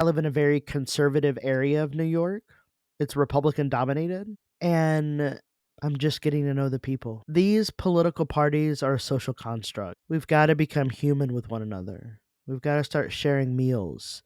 I live in a very conservative area of New York. It's Republican dominated. And I'm just getting to know the people. These political parties are a social construct. We've got to become human with one another. We've got to start sharing meals,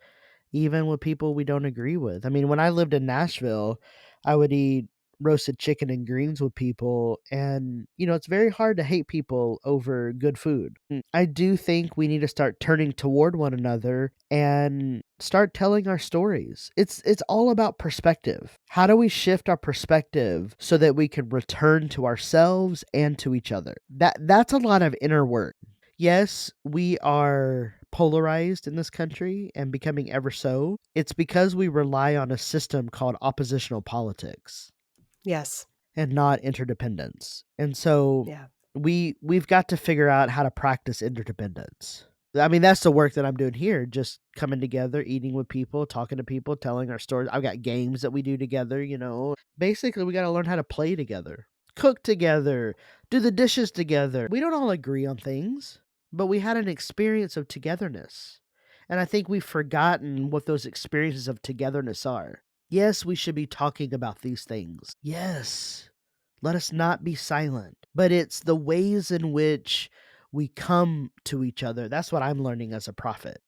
even with people we don't agree with. I mean, when I lived in Nashville, I would eat roasted chicken and greens with people. And, it's very hard to hate people over good food. I do think we need to start turning toward one another and start telling our stories. It's all about perspective. How do we shift our perspective so that we can return to ourselves and to each other? That's a lot of inner work. Yes, we are polarized in this country and becoming ever so. It's because we rely on a system called oppositional politics Yes. and not interdependence. And so Yeah. we've got to figure out how to practice interdependence. I mean, that's the work that I'm doing here, just coming together, eating with people, talking to people, telling our stories. I've got games that we do together. Basically, we got to learn how to play together, cook together, do the dishes together. We don't all agree on things, but we had an experience of togetherness. And I think we've forgotten what those experiences of togetherness are. Yes, we should be talking about these things. Yes, let us not be silent. But it's the ways in which we come to each other. That's what I'm learning as a prophet.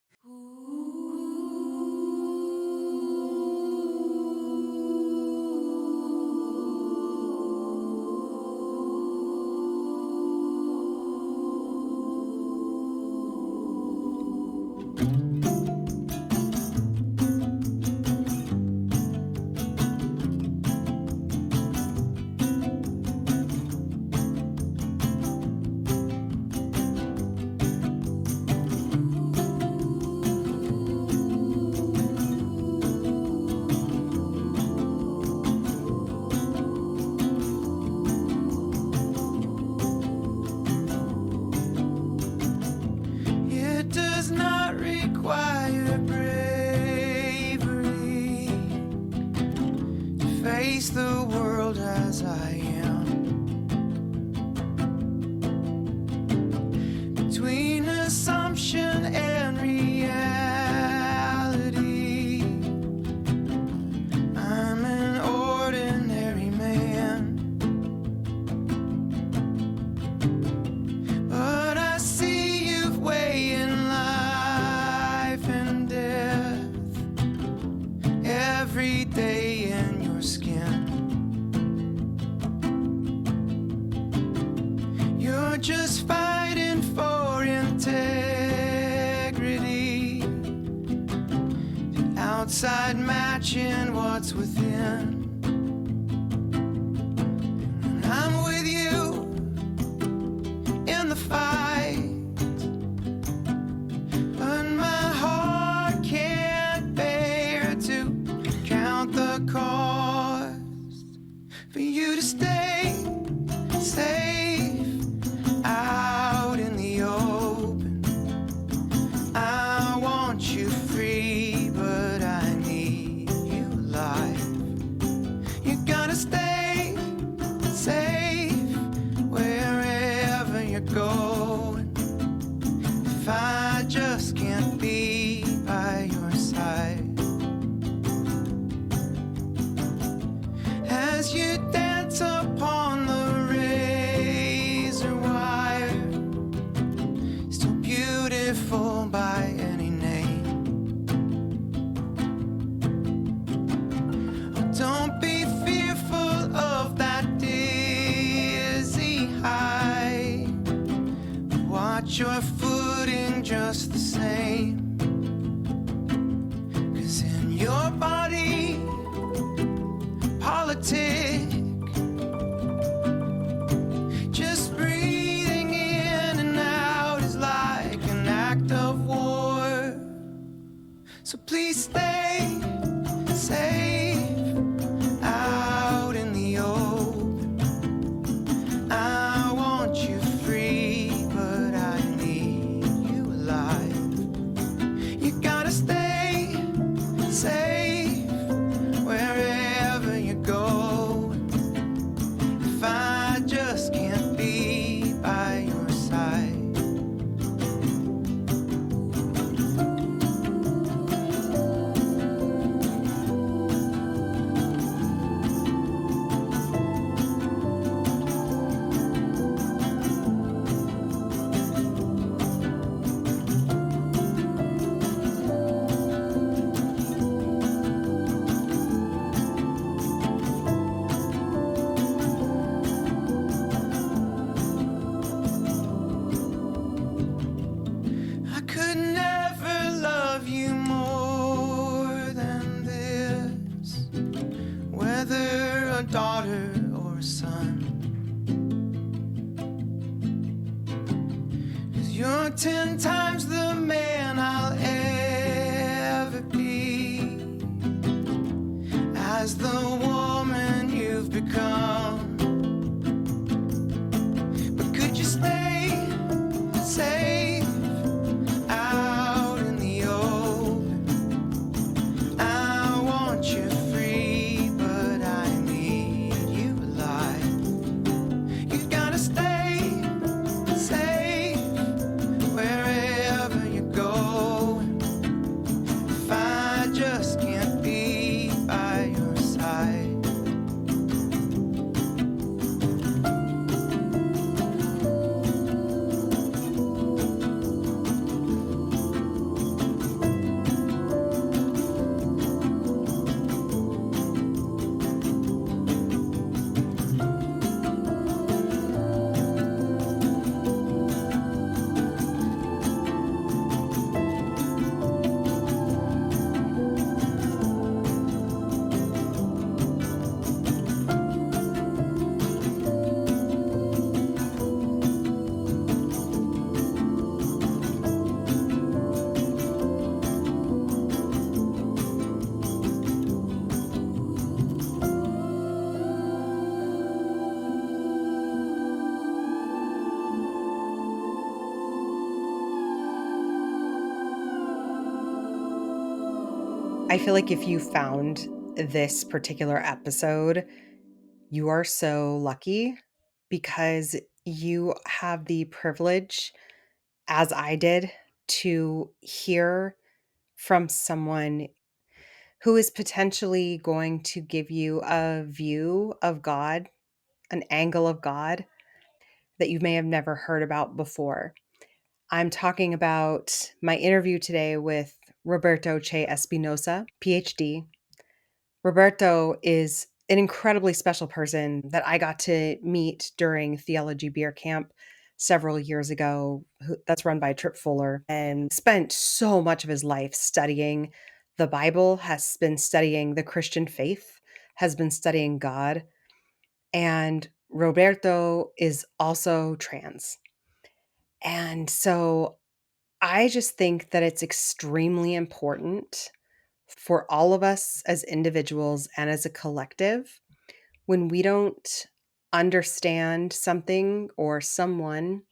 It does not require bravery to face the world as I am. Between assumption and reality, I'm an ordinary man. But I see you've weighing life and death every day in your skin. You're just fighting for integrity, the outside matching what's within. And I'm with you in the fight, but my heart can't bear to count the cost for you to stay safe out in the open. I want you free, but I need you alive. You gotta stay safe wherever you're going. If I just can't be by your side, as you dance upon the razor wire, still beautiful by any name. Oh, don't be fearful of that dizzy high. Watch your footing just the same. 'Cause in your body politic, just breathing in and out is like an act of war. So please stay safe out in the open. I want you free, but I need you alive. You gotta stay safe wherever you go. If I just can't be by your side. daughter or a son. 'Cause you're 10 times the man I'll ever be, as the woman you've become. But could you stay safe out in the open? I want you free, but I need you alive. You gotta stay safe wherever you go. If I just can't be by your side. I feel like if you found this particular episode, you are so lucky because you have the privilege, as I did, to hear from someone who is potentially going to give you a view of God, an angle of God that you may have never heard about before. I'm talking about my interview today with Roberto Che Espinoza, PhD. Roberto is an incredibly special person that I got to meet during Theology Beer Camp several years ago. That's run by Trip Fuller, and spent so much of his life studying the Bible, has been studying the Christian faith, has been studying God. And Roberto is also trans. And so I just think that it's extremely important for all of us as individuals and as a collective, when we don't understand something or someone,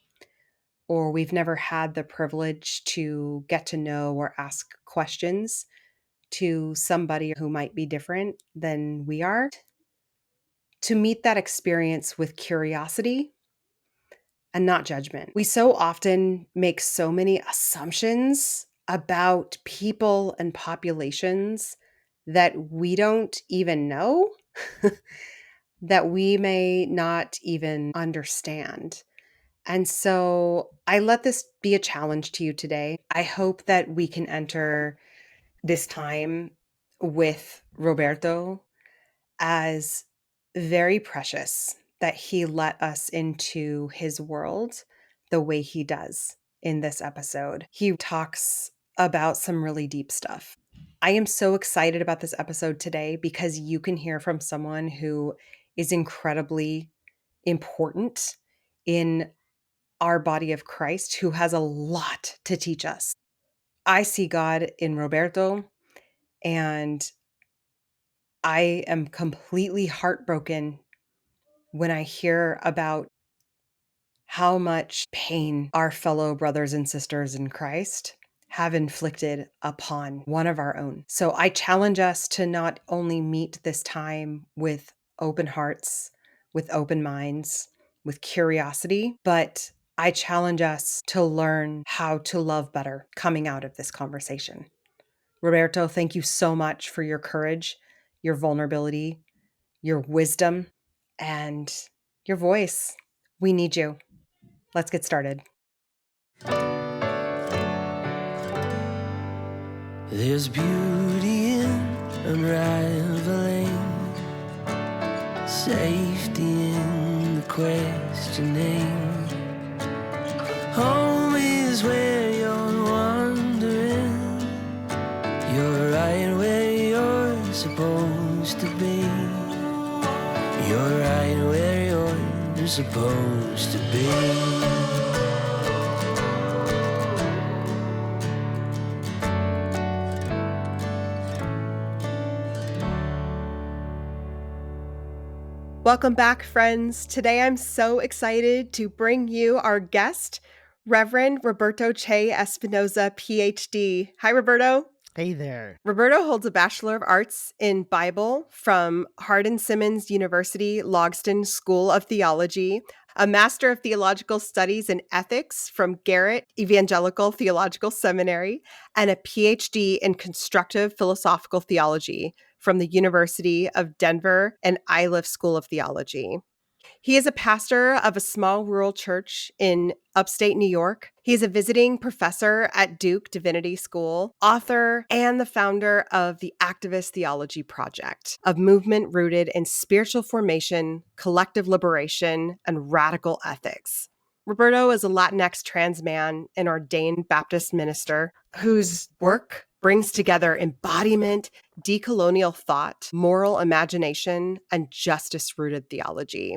or we've never had the privilege to get to know or ask questions to somebody who might be different than we are, to meet that experience with curiosity and not judgment. We so often make so many assumptions about people and populations that we don't even know, that we may not even understand. And so I let this be a challenge to you today. I hope that we can enter this time with Roberto as very precious, that he let us into his world the way he does in this episode. He talks about some really deep stuff. I am so excited about this episode today because you can hear from someone who is incredibly important in our body of Christ, who has a lot to teach us. I see God in Roberto, and I am completely heartbroken when I hear about how much pain our fellow brothers and sisters in Christ have inflicted upon one of our own. So I challenge us to not only meet this time with open hearts, with open minds, with curiosity, but I challenge us to learn how to love better coming out of this conversation. Roberto, thank you so much for your courage, your vulnerability, your wisdom, and your voice. We need you. Let's get started. There's beauty in unraveling, safety in the questioning. Home is where you're wandering. You're right where you're supposed to be. You're right where you're supposed to be. Welcome back, friends. Today I'm so excited to bring you our guest, Reverend Roberto Che Espinoza, PhD. Hi, Roberto. Hey there. Roberto holds a Bachelor of Arts in Bible from Hardin Simmons University Logsdon School of Theology, a Master of Theological Studies in Ethics from Garrett Evangelical Theological Seminary, and a PhD in Constructive Philosophical Theology from the University of Denver and Iliff School of Theology. He is a pastor of a small rural church in upstate New York. He is a visiting professor at Duke Divinity School, author, and the founder of the Activist Theology Project, a movement rooted in spiritual formation, collective liberation, and radical ethics. Roberto is a Latinx trans man and ordained Baptist minister whose work brings together embodiment, decolonial thought, moral imagination, and justice rooted theology.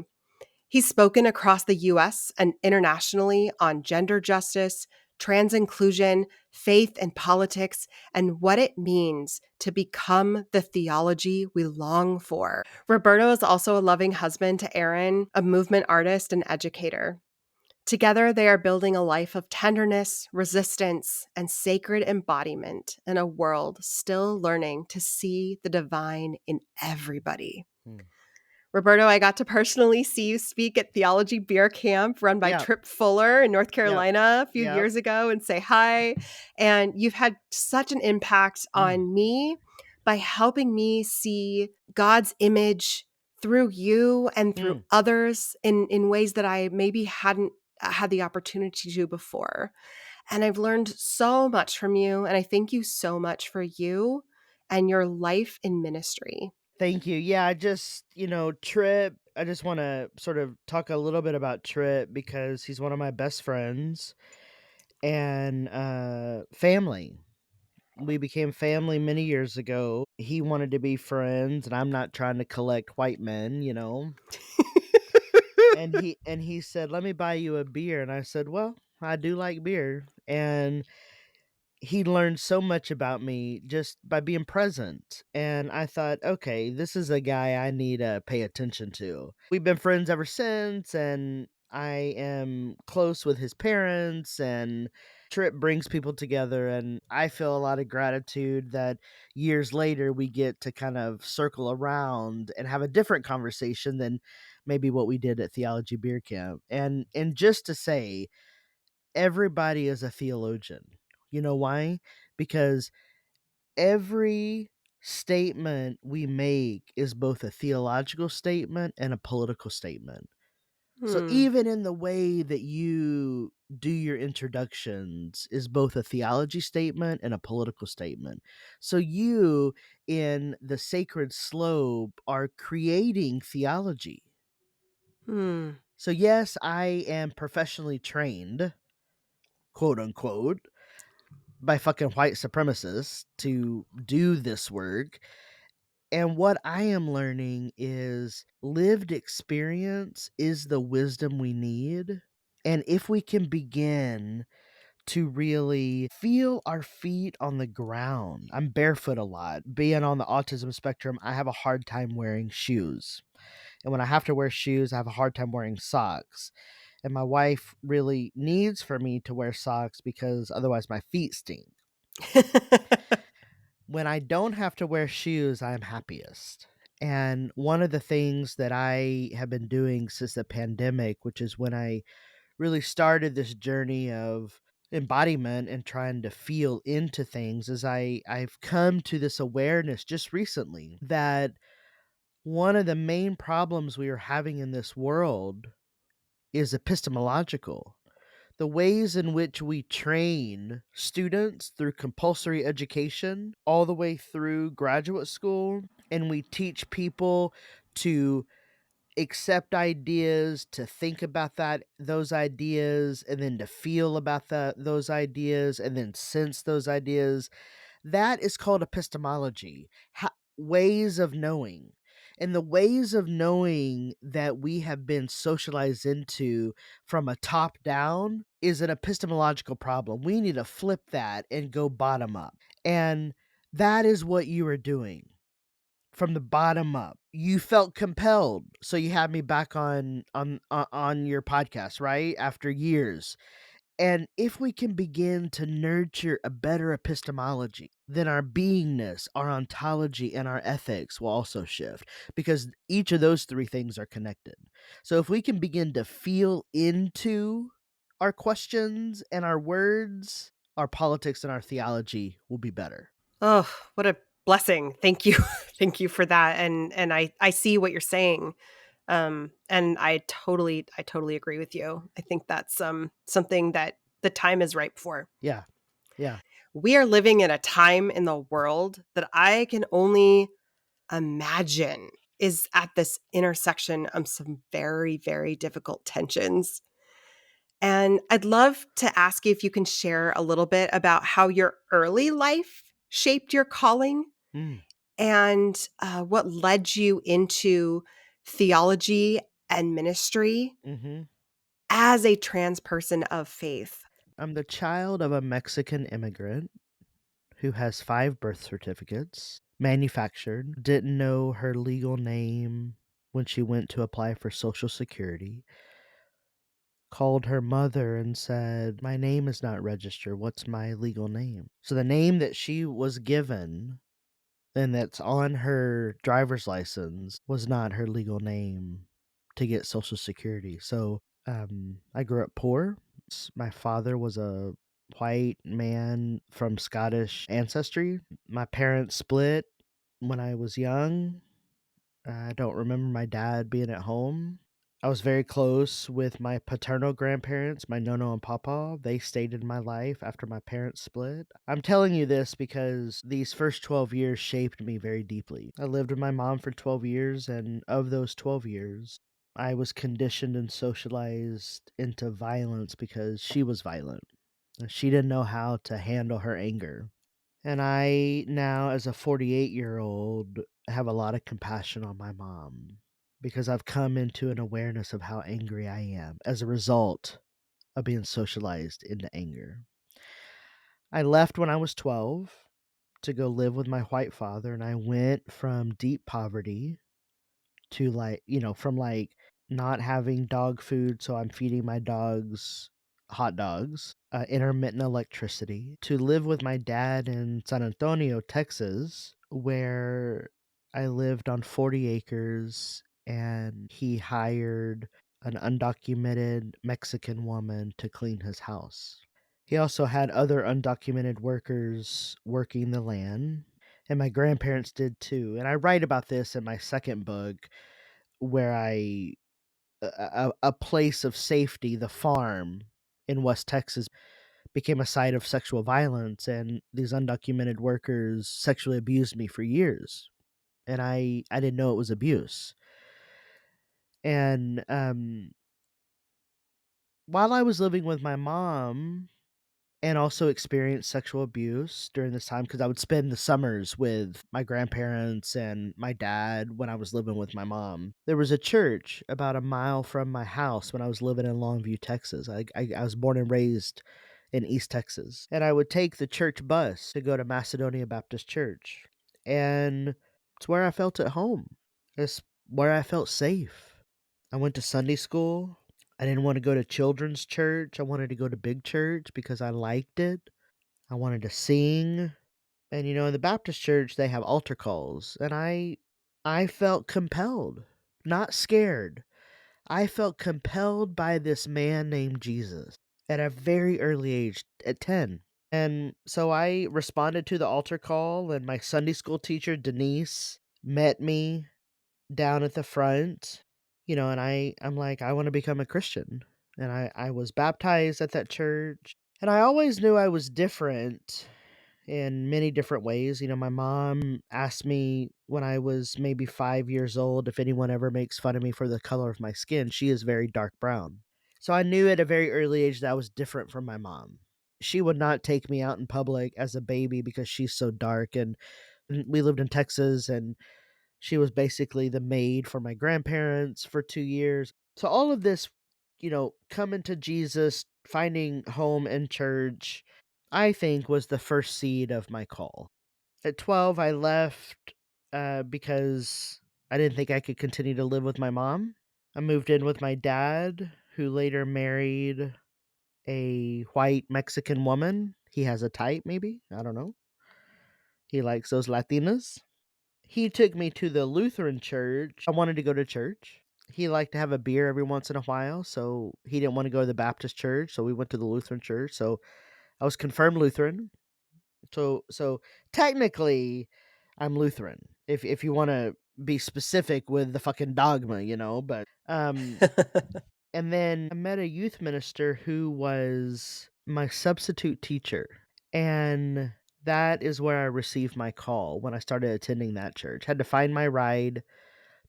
He's spoken across the US and internationally on gender justice, trans inclusion, faith and politics, and what it means to become the theology we long for. Roberto is also a loving husband to Erin, a movement artist and educator. Together, they are building a life of tenderness, resistance, and sacred embodiment in a world still learning to see the divine in everybody. Hmm. Roberto, I got to personally see you speak at Theology Beer Camp run by Yep. Trip Fuller in North Yep. Carolina a few Yep. years ago and say hi. And you've had such an impact on me by helping me see God's image through you and through Mm. others in ways that I maybe hadn't had the opportunity to do before. And I've learned so much from you. And I thank you so much for you and your life in ministry. Thank you. Yeah, Trip, I just want to sort of talk a little bit about Trip because he's one of my best friends and family. We became family many years ago. He wanted to be friends and I'm not trying to collect white men. And he said, "Let me buy you a beer." And I said, "Well, I do like beer." And he learned so much about me just by being present. And I thought, okay, this is a guy I need to pay attention to. We've been friends ever since, and I am close with his parents, and Trip brings people together. And I feel a lot of gratitude that years later we get to kind of circle around and have a different conversation than maybe what we did at Theology Beer Camp. And just to say, everybody is a theologian. You know why? Because every statement we make is both a theological statement and a political statement. So Hmm. even in the way that you do your introductions is both a theology statement and a political statement. So you in the sacred slope are creating theology. Hmm. So yes, I am professionally trained, quote unquote, by fucking white supremacists to do this work. And what I am learning is lived experience is the wisdom we need. And if we can begin to really feel our feet on the ground, I'm barefoot a lot. Being on the autism spectrum, I have a hard time wearing shoes. And when I have to wear shoes, I have a hard time wearing socks. And my wife really needs for me to wear socks because otherwise my feet stink. When I don't have to wear shoes, I'm happiest. And one of the things that I have been doing since the pandemic, which is when I really started this journey of embodiment and trying to feel into things, is I've come to this awareness just recently that one of the main problems we are having in this world is epistemological. The ways in which we train students through compulsory education all the way through graduate school, and we teach people to accept ideas, to think about those ideas, and then to feel about those ideas, and then sense those ideas. That is called epistemology, ways of knowing. And the ways of knowing that we have been socialized into from a top down is an epistemological problem. We need to flip that and go bottom up. And that is what you are doing from the bottom up. You felt compelled, so you had me back on your podcast, right? After years. And if we can begin to nurture a better epistemology, then our beingness, our ontology, and our ethics will also shift because each of those three things are connected. So if we can begin to feel into our questions and our words, our politics and our theology will be better. Oh, what a blessing. Thank you. Thank you for that. And I see what you're saying. And I totally agree with you. I think that's something that the time is ripe for. Yeah. Yeah. We are living in a time in the world that I can only imagine is at this intersection of some very, very difficult tensions. And I'd love to ask you if you can share a little bit about how your early life shaped your calling Mm. and what led you into theology and ministry Mhm. as a trans person of faith. I'm the child of a Mexican immigrant who has 5 birth certificates, manufactured, didn't know her legal name when she went to apply for Social Security, called her mother and said, "My name is not registered. What's my legal name?" So the name that she was given and that's on her driver's license was not her legal name to get Social Security. So, I grew up poor. My father was a white man from Scottish ancestry. My parents split when I was young. I don't remember my dad being at home. I was very close with my paternal grandparents, my nono and papa. They stayed in my life after my parents split. I'm telling you this because these first 12 years shaped me very deeply. I lived with my mom for 12 years, and of those 12 years, I was conditioned and socialized into violence because she was violent. She didn't know how to handle her anger. And I now, as a 48-year-old, have a lot of compassion on my mom because I've come into an awareness of how angry I am as a result of being socialized into anger. I left when I was 12 to go live with my white father, and I went from deep poverty to from not having dog food, so I'm feeding my dogs hot dogs, intermittent electricity, to live with my dad in San Antonio, Texas, where I lived on 40 acres and he hired an undocumented Mexican woman to clean his house. He also had other undocumented workers working the land, and my grandparents did too. And I write about this in my second book where a place of safety, the farm in West Texas, became a site of sexual violence, and these undocumented workers sexually abused me for years, and I didn't know it was abuse. And while I was living with my mom and also experienced sexual abuse during this time because I would spend the summers with my grandparents and my dad when I was living with my mom. There was a church about a mile from my house when I was living in Longview, Texas. I was born and raised in East Texas, and I would take the church bus to go to Macedonia Baptist Church, and it's where I felt at home. It's where I felt safe. I went to Sunday school. I didn't want to go to children's church. I wanted to go to big church because I liked it. I wanted to sing. And in the Baptist church they have altar calls, and I felt compelled, not scared. I felt compelled by this man named Jesus at a very early age, at 10. And so I responded to the altar call, and my Sunday school teacher Denise met me down at the front, and I'm like, "I wanna become a Christian." And I was baptized at that church, and I always knew I was different in many different ways. My mom asked me when I was maybe 5 years old if anyone ever makes fun of me for the color of my skin. She is very dark brown. So I knew at a very early age that I was different from my mom. She would not take me out in public as a baby because she's so dark, and we lived in Texas, and She was basically the maid for my grandparents for 2 years. So all of this, coming to Jesus, finding home in church, I think was the first seed of my call. At 12, I left, because I didn't think I could continue to live with my mom. I moved in with my dad, who later married a white Mexican woman. He has a type, maybe, I don't know. He likes those Latinas. He took me to the Lutheran church. I wanted to go to church. He liked to have a beer every once in a while, so he didn't wanna go to the Baptist church, so we went to the Lutheran church, so I was confirmed Lutheran. So technically, I'm Lutheran, if you wanna be specific with the fucking dogma, but, and then I met a youth minister who was my substitute teacher, and that is where I received my call when I started attending that church. Had to find my ride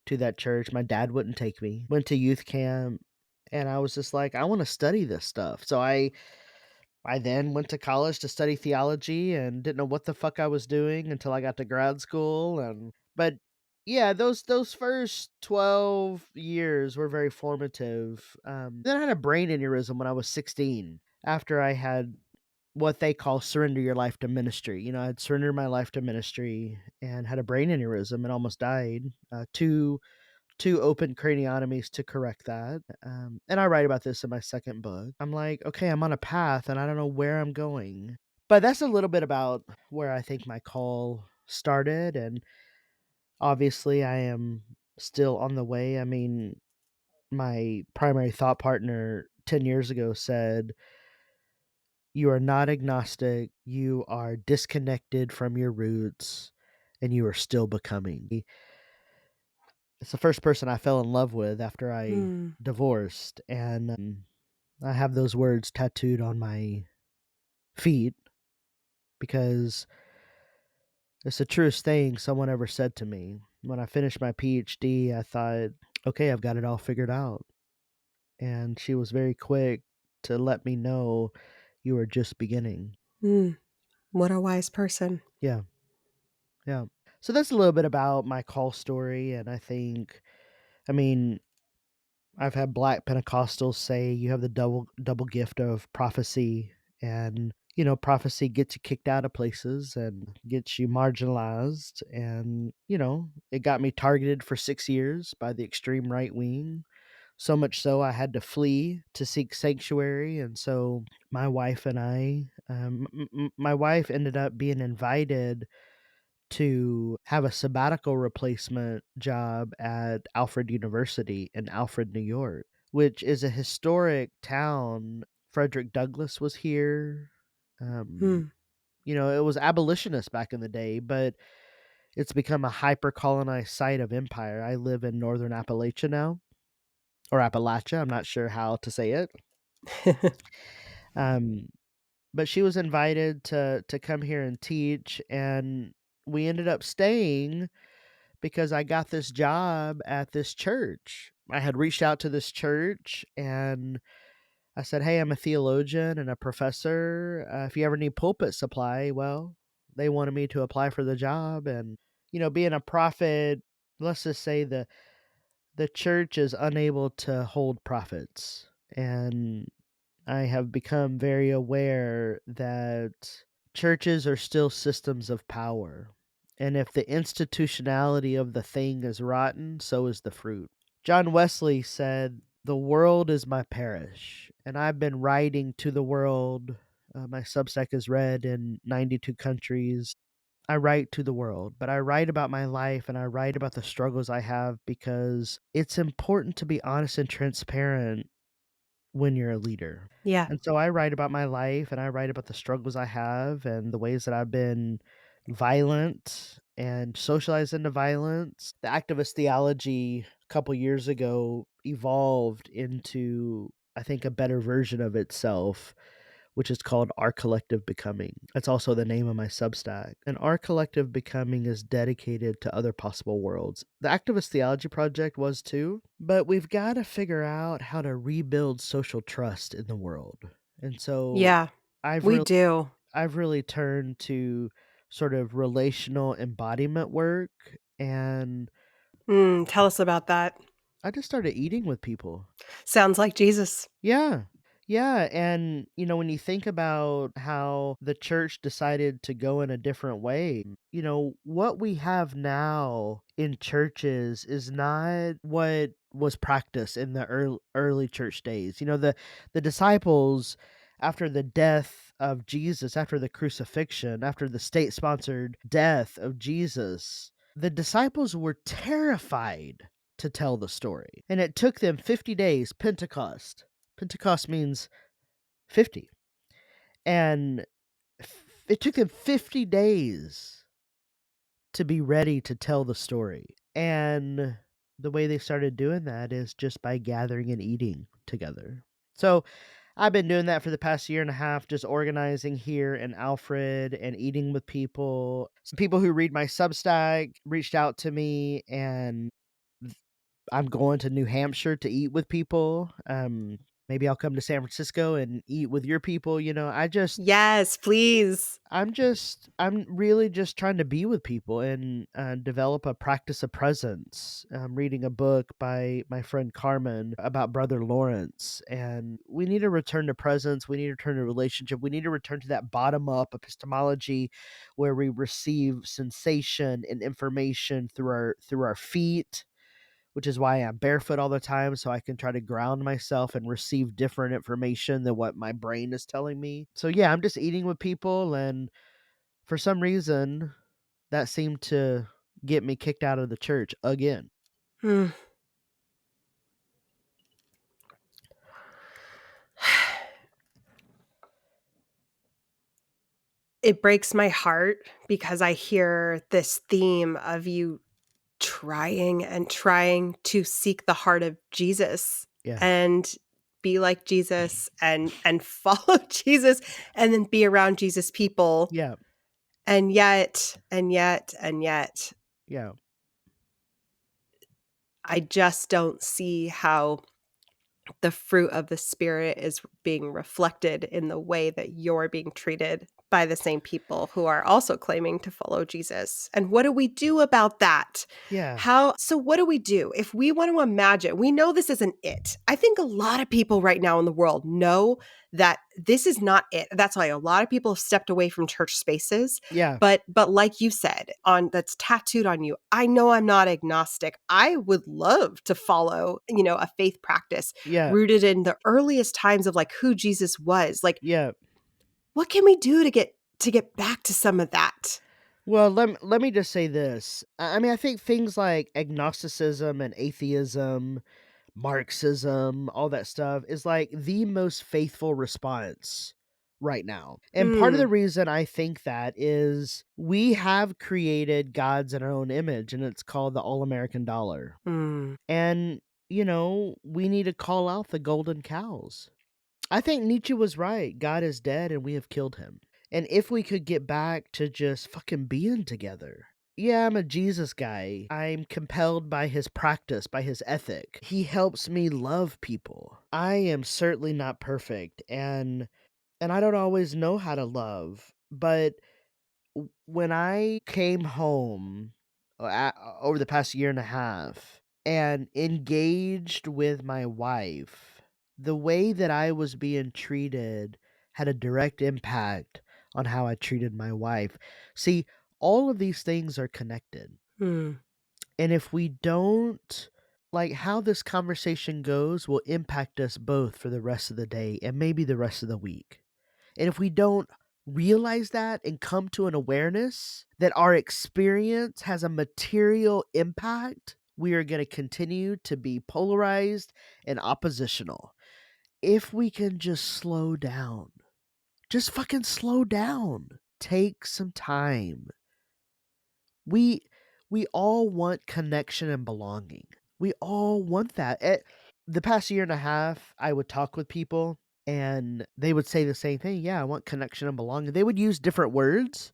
to that church. My dad wouldn't take me. Went to youth camp, and I was just like, "I wanna study this stuff." So I then went to college to study theology and didn't know what the fuck I was doing until I got to grad school, but yeah, those first 12 years were very formative. Then I had a brain aneurysm when I was 16 after I had what they call surrender your life to ministry. I'd surrendered my life to ministry and had a brain aneurysm and almost died. Two open craniotomies to correct that. And I write about this in my second book. I'm like, okay, I'm on a path and I don't know where I'm going. But that's a little bit about where I think my call started. And obviously, I am still on the way. I mean, my primary thought partner 10 years ago said, "You are not agnostic, you are disconnected from your roots, and you are still becoming." It's the first person I fell in love with after I Mm, divorced, and, I have those words tattooed on my feet because it's the truest thing someone ever said to me. When I finished my PhD, I thought, "Okay, I've got it all figured out," and she was very quick to let me know, "You are just beginning." mm. What a wise person. Yeah, yeah. So that's a little bit about my call story, and I mean, I've had black Pentecostals say you have the double gift of prophecy, and prophecy gets you kicked out of places and gets you marginalized, and it got me targeted for 6 years by the extreme right wing. So much so I had to flee to seek sanctuary, and so my wife and I, my wife ended up being invited to have a sabbatical replacement job at Alfred University in Alfred, New York, which is a historic town. Frederick Douglass was here. Um, Mm. it was abolitionist back in the day, but it's become a hyper colonized site of empire. I live in northern Appalachia now, or Appalachia. I'm not sure how to say it. Um, but she was invited to come here and teach, and we ended up staying because I got this job at this church. I had reached out to this church and I said, "Hey, I'm a theologian and a professor. If you ever need pulpit supply," well, they wanted me to apply for the job. And, being a prophet, let's just say the church is unable to hold prophets. And I have become very aware that churches are still systems of power. And if the institutionality of the thing is rotten, so is the fruit. John Wesley said, "The world is my parish." And I've been writing to the world. My Substack is read in 92 countries. I write to the world, but I write about my life and I write about the struggles I have because it's important to be honest and transparent when you're a leader. Yeah. And so I write about my life and I write about the struggles I have and the ways that I've been violent and socialized into violence. The activist theology a couple years ago evolved into, I think, a better version of itself, which is called Our Collective Becoming. That's also the name of my Substack. And Our Collective Becoming is dedicated to other possible worlds. The Activist Theology Project was too, but we've got to figure out how to rebuild social trust in the world. And so Yeah. I've We really do. I've really turned to sort of relational embodiment work, and Tell us about that. I just started eating with people. Sounds like Jesus. Yeah. Yeah, and, when you think about how the church decided to go in a different way, what we have now in churches is not what was practiced in the early church days. The disciples, after the death of Jesus, after the crucifixion, after the state-sponsored death of Jesus, the disciples were terrified to tell the story. And it took them 50 days, Pentecost. Pentecost means 50. And it took them 50 days to be ready to tell the story. And the way they started doing that is just by gathering and eating together. So I've been doing that for the past year and a half, just organizing here in Alfred and eating with people. Some people who read my Substack reached out to me, and I'm going to New Hampshire to eat with people. Maybe I'll come to San Francisco and eat with your people. Yes, please. I'm really just trying to be with people and develop a practice of presence. I'm reading a book by my friend Carmen about Brother Lawrence, and we need to return to presence. We need to return to relationship. We need to return to that bottom up epistemology where we receive sensation and information through our feet, which is why I'm barefoot all the time, so I can try to ground myself and receive different information than what my brain is telling me. So yeah, I'm just eating with people, and for some reason that seemed to get me kicked out of the church again. Mm. It breaks my heart because I hear this theme of you trying and trying to seek the heart of Jesus Yeah. and be like Jesus and follow Jesus and then be around Jesus people. Yeah. And yet, Yeah. I just don't see how the fruit of the spirit is being reflected in the way that you're being treated by the same people who are also claiming to follow Jesus. And what do we do about that? Yeah. So what do we do? If we want to imagine, we know this isn't it. I think a lot of people right now in the world know that this is not it. That's why a lot of people have stepped away from church spaces. Yeah. But like you said, on that's tattooed on you, I know I'm not agnostic. I would love to follow, a faith practice Yeah. rooted in the earliest times of like who Jesus was. Like, Yeah. what can we do to get back to some of that? Well, let me just say this. I mean, I think things like agnosticism and atheism, Marxism, all that stuff is like the most faithful response right now. And part of the Mm, reason I think that is we have created gods in our own image, and it's called the all American dollar. mm, And, we need to call out the golden cows. I think Nietzsche was right. God is dead and we have killed him. And if we could get back to just fucking being together. Yeah, I'm a Jesus guy. I'm compelled by his practice, by his ethic. He helps me love people. I am certainly not perfect, and I don't always know how to love, but when I came home over the past year and a half and engaged with my wife, the way that I was being treated had a direct impact on how I treated my wife. See, all of these things are connected. mm, And if we don't, like, how this conversation goes will impact us both for the rest of the day and maybe the rest of the week. And if we don't realize that and come to an awareness that our experience has a material impact, we are going to continue to be polarized and oppositional. If we can just slow down, just fucking slow down, take some time. We we all want connection and belonging. We all want that. The past year and a half, I would talk with people and they would say the same thing. Yeah, I want connection and belonging. They would use different words.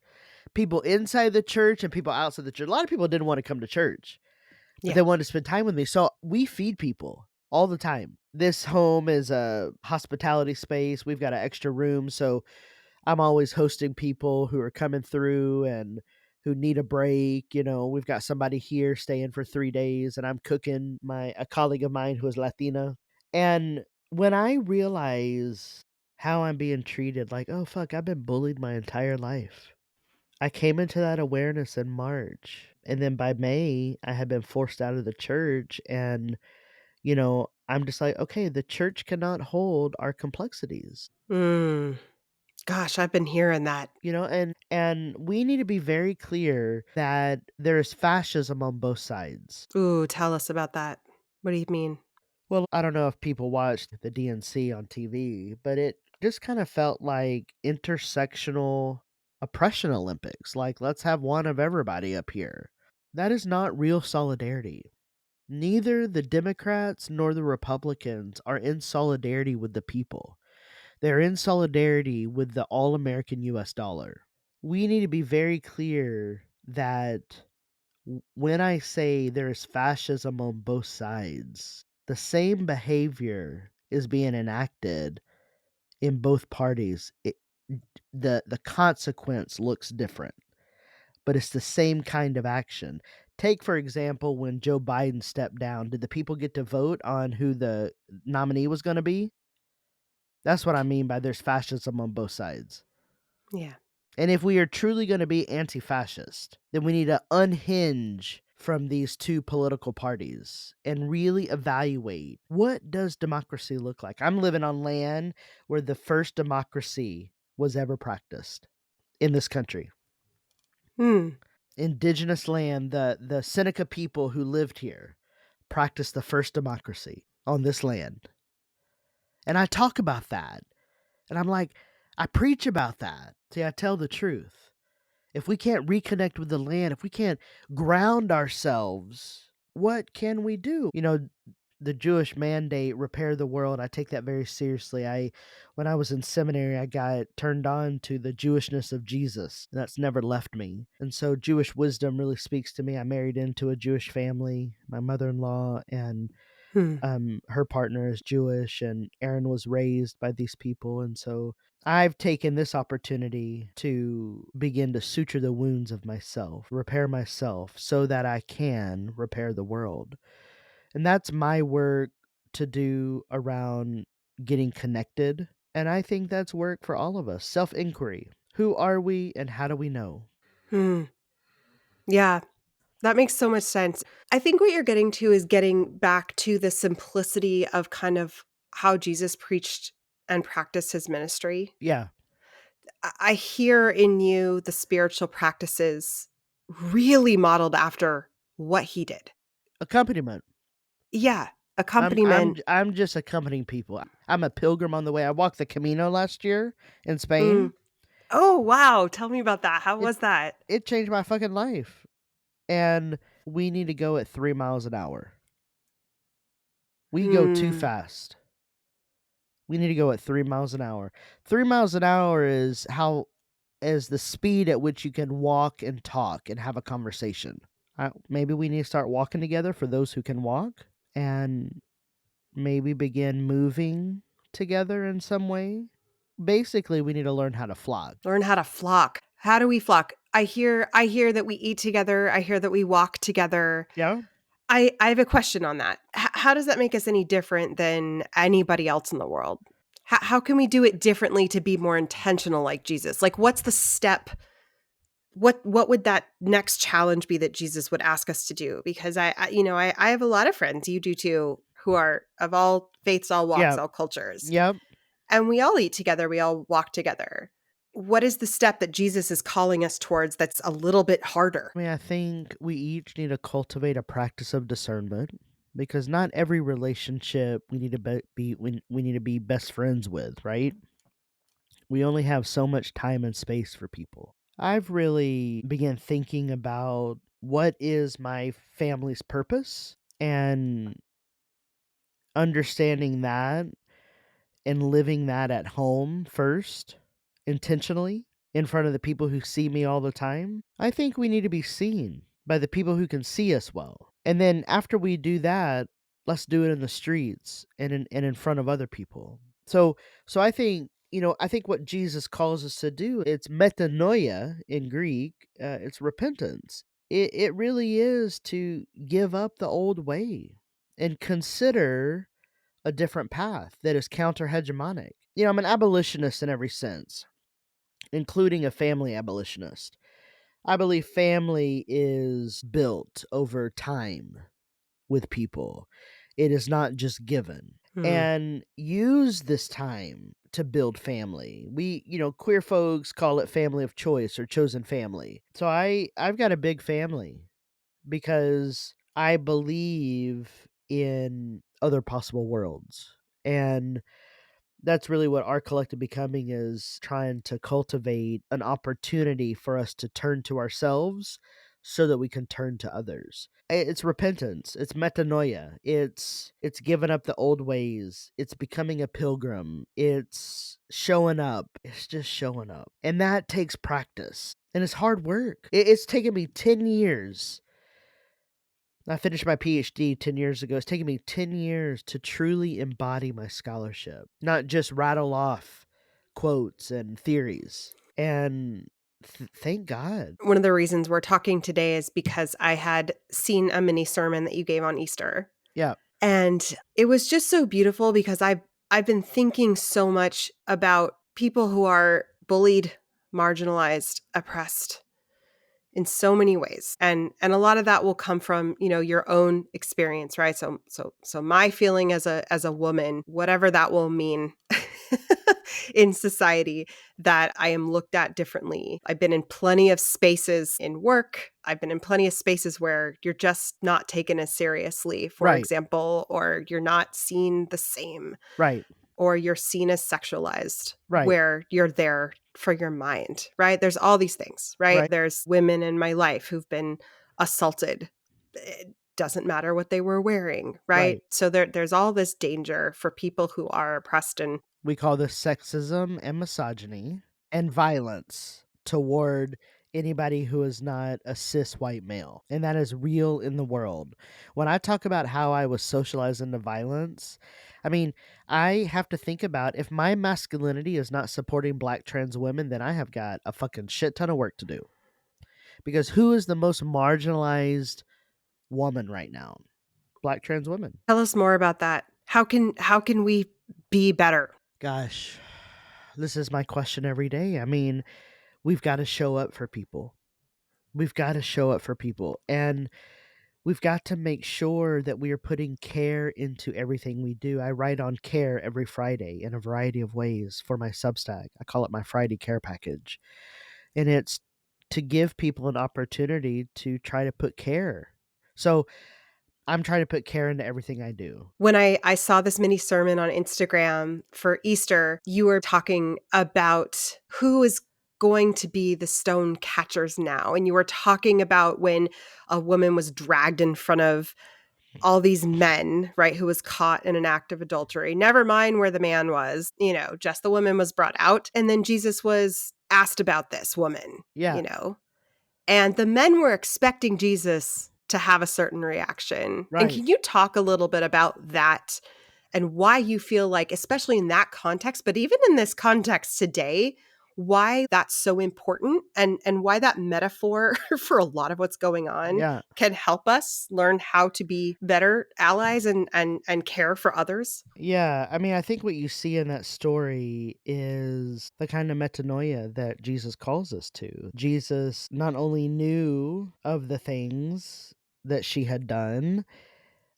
People inside the church and people outside the church. A lot of people didn't want to come to church, but yeah. they wanted to spend time with me. So we feed people all the time. This home is a hospitality space. We've got an extra room. So I'm always hosting people who are coming through and who need a break. We've got somebody here staying for 3 days, and I'm cooking a colleague of mine who is Latina. And when I realize how I'm being treated, like, "Oh, fuck, I've been bullied my entire life." I came into that awareness in March, and then by May, I had been forced out of the church, and, I'm just like, "Okay, the church cannot hold our complexities." Mm. Gosh, I've been hearing that. And we need to be very clear that there is fascism on both sides. Ooh, tell us about that. What do you mean? Well, I don't know if people watched the DNC on TV, but it just kind of felt like intersectional oppression Olympics. Like, let's have one of everybody up here. That is not real solidarity. Neither the Democrats nor the Republicans are in solidarity with the people. They're in solidarity with the all American US dollar. We need to be very clear that when I say there is fascism on both sides, the same behavior is being enacted in both parties. The consequence looks different, but it's the same kind of action. Take, for example, when Joe Biden stepped down, did the people get to vote on who the nominee was going to be? That's what I mean by there's fascism on both sides. Yeah. And if we are truly going to be anti fascist, then we need to unhinge from these two political parties and really evaluate, what does democracy look like? I'm living on land where the first democracy was ever practiced in this country. Hmm. Indigenous land, the Seneca people who lived here practiced the first democracy on this land. And I talk about that. And I'm like, I preach about that. See, I tell the truth. If we can't reconnect with the land, if we can't ground ourselves, what can we do? The Jewish mandate, repair the world, I take that very seriously. When I was in seminary, I got turned on to the Jewishness of Jesus, and that's never left me. And so Jewish wisdom really speaks to me. I married into a Jewish family, my mother-in-law, and Hmm. her partner is Jewish, and Aaron was raised by these people. And so I've taken this opportunity to begin to suture the wounds of myself, repair myself so that I can repair the world. And that's my work to do around getting connected. And I think that's work for all of us. Self inquiry. Who are we and how do we know? Hmm. Yeah. That makes so much sense. I think what you're getting to is getting back to the simplicity of kind of how Jesus preached and practiced his ministry. Yeah. I hear in you the spiritual practices really modeled after what he did. Accompaniment. Yeah, I'm I'm accompaniment. j I'm just accompanying people. I'm a pilgrim on the way. I walked the Camino last year in Mm. Spain. Oh, wow. Tell me about that. How It was that? it changed my fucking life, and we need to go at 3 miles an hour. We go too Hmm. fast. We need to go at 3 miles an hour. 3 miles an hour is the speed at which you can walk and talk and have a conversation. Maybe we need to start walking together for those who can walk, and maybe begin moving together in some way. Basically, we need to learn how to flock. Learn how to flock. How do we flock? I hear that we eat together. I hear that we walk together. Yeah. I have a question on that. How does that make us any different than anybody else in the world? How can we do it differently to be more intentional like Jesus? Like, what's the step? What would that next challenge be that Jesus would ask us to do? Because I have a lot of friends, you do too, who are of all faiths, all walks, Yeah. all cultures, Yep. and we all eat together. We all walk together. What is the step that Jesus is calling us towards that's a little bit harder? I mean, I think we each need to cultivate a practice of discernment because not every relationship we need to we need to be best friends with, right? We only have so much time and space for people. I've really began thinking about what is my family's purpose and understanding that and living that at home first, intentionally, in front of the people who see me all the time. I think we need to be seen by the people who can see us well. And then after we do that, let's do it in the streets and in front of other people. So I think I think what Jesus calls us to do, it's metanoia in Greek, it's repentance. It really is to give up the old way and consider a different path that is counter hegemonic. I'm an abolitionist in every sense, including a family abolitionist. I believe family is built over time with people. It is not just given. Hmm. And use this time to build family. Queer folks call it family of choice or chosen family. So I've got a big family because I believe in other possible worlds. And that's really what our collective becoming is, trying to cultivate an opportunity for us to turn to ourselves so that we can turn to others. It's repentance, it's metanoia, it's giving up the old ways, it's becoming a pilgrim, it's showing up, it's just showing up. And that takes practice and it's hard work. It's taken me 10 years. I finished my PhD 10 years ago. It's taken me 10 years to truly embody my scholarship, not just rattle off quotes and theories. And thank God. One of the reasons we're talking today is because I had seen a mini sermon that you gave on Easter. Yeah, And it was just so beautiful because I've been thinking so much about people who are bullied, marginalized, oppressed in so many ways. And a lot of that will come from, your own experience, right? So my feeling as a woman, whatever that will mean in society, that I am looked at differently. I've been in plenty of spaces in work. I've been in plenty of spaces where you're just not taken as seriously, for right, example, or you're not seen the same, right, or you're seen as sexualized, right, where you're there for your mind, right? There's all these things, right? right, There's women in my life who've been assaulted. It doesn't matter what they were wearing, right? right. So there's all this danger for people who are oppressed. And We call this sexism and misogyny and violence toward anybody who is not a cis white male. And that is real in the world. When I talk about how I was socialized into violence, I mean, I have to think about, if my masculinity is not supporting black trans women, then I have got a fucking shit ton of work to do. Because who is the most marginalized woman right now? Black trans women. tell us more about that. How can we be better? Gosh, this is my question every day. I mean, we've got to show up for people. We've got to show up for people. And we've got to make sure that we are putting care into everything we do. I write on care every Friday in a variety of ways for my Substack. I call it my Friday care package. And it's to give people an opportunity to try to put care. So I'm trying to put care into everything I do. When I saw this mini sermon on Instagram for Easter, you were talking about who is going to be the stone catchers now. And you were talking about when a woman was dragged in front of all these men, right, who was caught in an act of adultery. Never mind where the man was, just the woman was brought out. And then Jesus was asked about this woman, Yeah, and the men were expecting Jesus to have a certain reaction. And right. can you talk a little bit about that and why you feel like, especially in that context, but even in this context today, why that's so important, and why that metaphor for a lot of what's going on Yeah. can help us learn how to be better allies and care for others? Yeah, I mean, I think what you see in that story is the kind of metanoia that Jesus calls us to. Jesus not only knew of the things that she had done,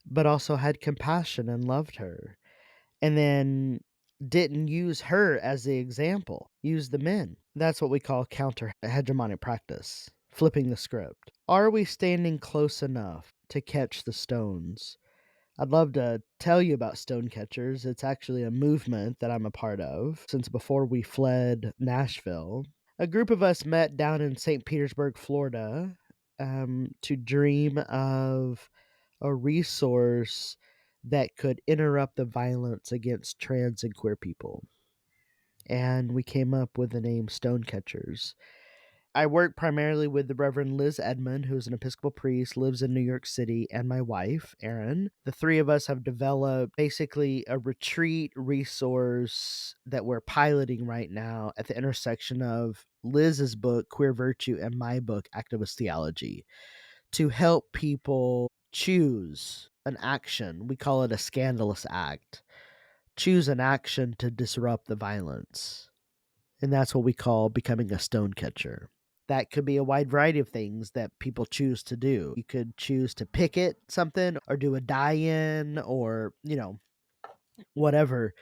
but also had compassion and loved her. And then didn't use her as the example, use the men. That's what we call counter hegemonic practice, flipping the script. Are we standing close enough to catch the stones? I'd love to tell you about stone catchers. It's actually a movement that I'm a part of since before we fled Nashville. A group of us met down in St. Petersburg, Florida, to dream of a resource that could interrupt the violence against trans and queer people. And we came up with the name Stone Catchers. I work primarily with the Reverend Liz Edmond, who's an Episcopal priest, lives in New York City, and my wife, Erin. The three of us have developed basically a retreat resource that we're piloting right now at the intersection of Liz's book, Queer Virtue, and my book, Activist Theology, to help people choose an action. We call it a scandalous act. Choose an action to disrupt the violence. And that's what we call becoming a stone catcher. That could be a wide variety of things that people choose to do. You could choose to picket something or do a die-in or, whatever.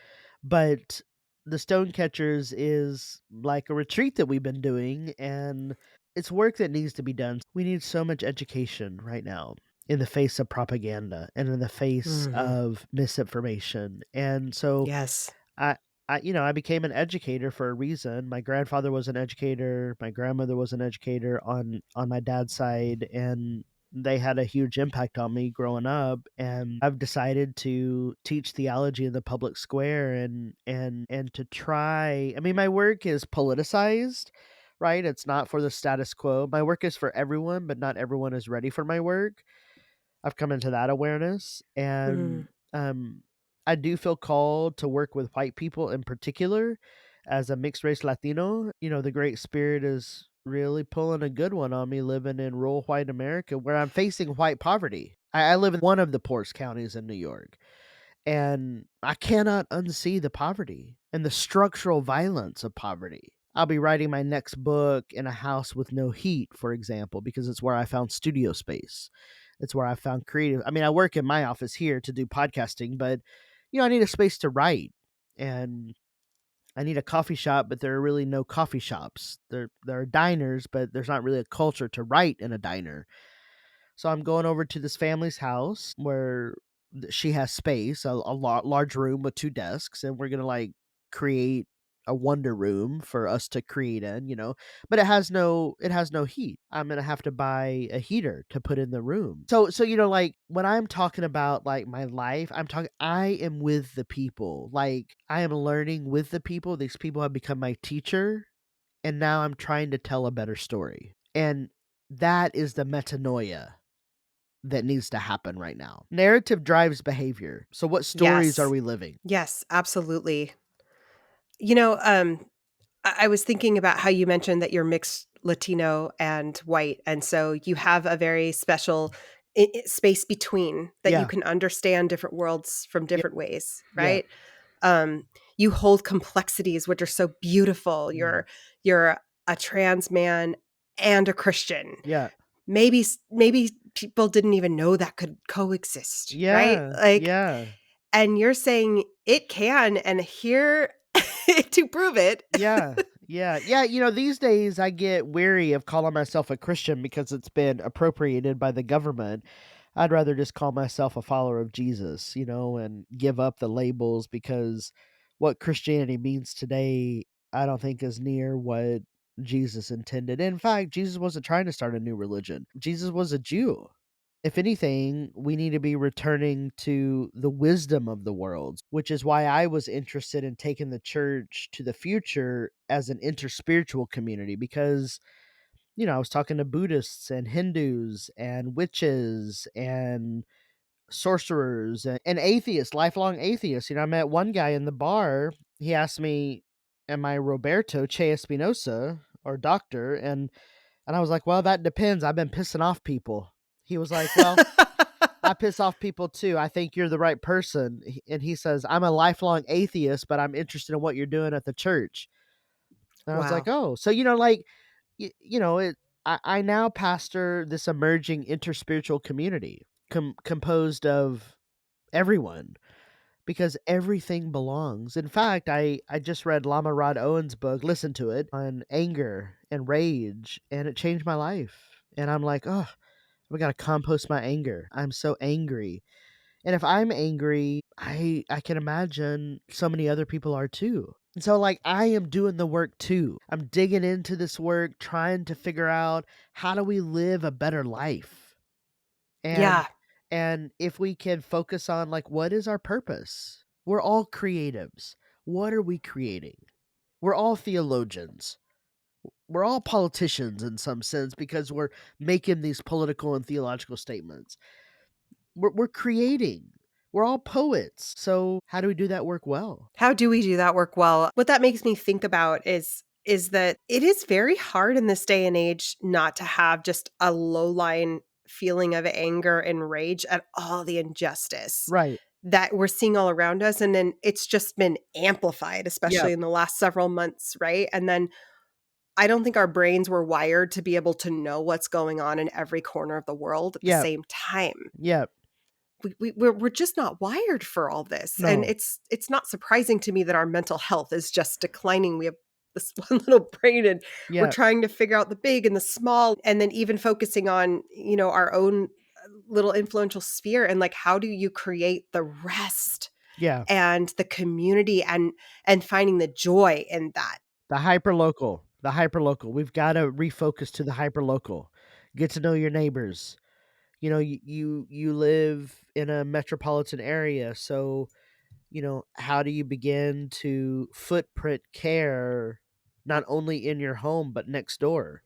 But the stone catchers is like a retreat that we've been doing, and it's work that needs to be done. We need so much education right now in the face of propaganda and in the face Mhm. of misinformation. And so Yes. I I became an educator for a reason. My grandfather was an educator, my grandmother was an educator on my dad's side, and they had a huge impact on me growing up, and I've decided to teach theology in the public square and to try. I mean, my work is politicized, right? It's not for the status quo. My work is for everyone, but not everyone is ready for my work. I've come into that awareness, Mhm. and I do feel called to work with white people in particular. As a mixed race Latino, the Great Spirit is really pulling a good one on me living in rural white America where I'm facing white poverty. I live in one of the poorest counties in New York, and I cannot unsee the poverty and the structural violence of poverty. I'll be writing my next book in a house with no heat, for example, because it's where I found studio space. It's where I found creative. I mean, I work in my office here to do podcasting, but I need a space to write, and I need a coffee shop, but there are really no coffee shops. There are diners, but there's not really a culture to write in a diner. So I'm going over to this family's house where she has space, large room with two desks, and we're gonna like create a wonder room for us to create in. But it has no heat. I'm gonna have to buy a heater to put in the room. So like when I'm talking about like my life, I am with the people. Like I am learning with the people. These people have become my teacher, and now I'm trying to tell a better story. And that is the metanoia that needs to happen right now. Narrative drives behavior. So what stories are Yes. we living? Yes, absolutely. You know, I was thinking about how you mentioned that you're mixed Latino and white, and so you have a very special space between that you Yeah. can understand different worlds from Yeah. different ways, Yeah. right? Um, you hold complexities which are so beautiful. Mm. You're a trans man and a Christian. Yeah. Maybe people didn't even know that could coexist, right? Yeah. Like, Yeah. and you're saying it can, and here to prove it. Yeah. Yeah. Yeah. These days I get weary of calling myself a Christian because it's been appropriated by the government. I'd rather just call myself a follower of Jesus, and give up the labels because what Christianity means today, I don't think is near what Jesus intended. In fact, Jesus wasn't trying to start a new religion. Jesus was a Jew. If anything, we need to be returning to the wisdom of the world, which is why I was interested in taking the church to the future as an interspiritual community because I was talking to Buddhists and Hindus and witches and sorcerers and atheists, lifelong atheists. I met one guy in the bar. He asked me, "Am I Roberto Che Espinoza or doctor?" And I was like, "Well, that depends. I've been pissing off people." He was like, "Well, I piss off people too. I think you're the right person." And he says, "I'm a lifelong atheist, but I'm interested in what you're doing at the church." And I was like, Wow. "Oh, so like it I now pastor this emerging interspiritual community composed of everyone because everything belongs. In fact, I just read Lama Rod Owen's book, listened to it on anger and rage, and it changed my life. And I'm like, "Oh, we got to compost my anger. I'm so angry." And if I'm angry, I can imagine so many other people are too. And so like I am doing the work too. I'm digging into this work, trying to figure out how do we live a better life. And Yeah. and if we can focus on like what is our purpose? We're all creatives. What are we creating? We're all theologians. we're all politicians in some sense because we're making these political and theological statements. We're creating. We're all poets. So how do we do that work well? How do we do that work well? What that makes me think about is that it is very hard in this day and age not to have just a low line feeling of anger and rage at all the injustice Right. that we're seeing all around us, and then it's just been amplified, especially Yep. in the last several months, right? And then I don't think our brains were wired to be able to know what's going on in every corner of the world at the Yep. same time. Yep. We're just not wired for all this, and No. it's not surprising to me that our mental health is just declining. We have this one little brain, and we're Yep. trying to figure out the big and the small, and then even focusing on, our own little influential sphere, and, like, how do you create the rest Yeah. and the community and finding the joy in that. The hyperlocal. The hyperlocal. We've got to refocus to the hyperlocal. Get to know your neighbors. You live in a metropolitan area, so how do you begin to footprint care not only in your home but next door?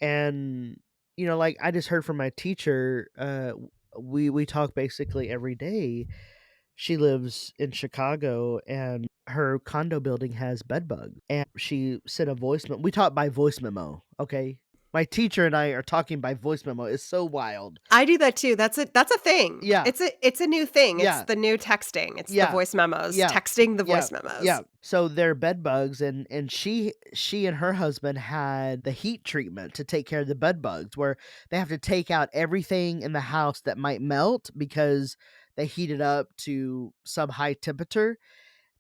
And like I just heard from my teacher, we talk basically every day. She lives in Chicago and her condo building has bed bugs. And she sent a voice memo. We talk by voice memo, okay? My teacher and I are talking by voice memo. It's so wild. I do that too. That's a thing. Yeah. It's a new thing. It's Yeah. the new texting. It's the Yeah. voice memos, Yeah. texting the Yeah. voice memos. Yeah. So they're bed bugs and she and her husband had the heat treatment to take care of the bed bugs where they have to take out everything in the house that might melt because they heat it up to some high temperature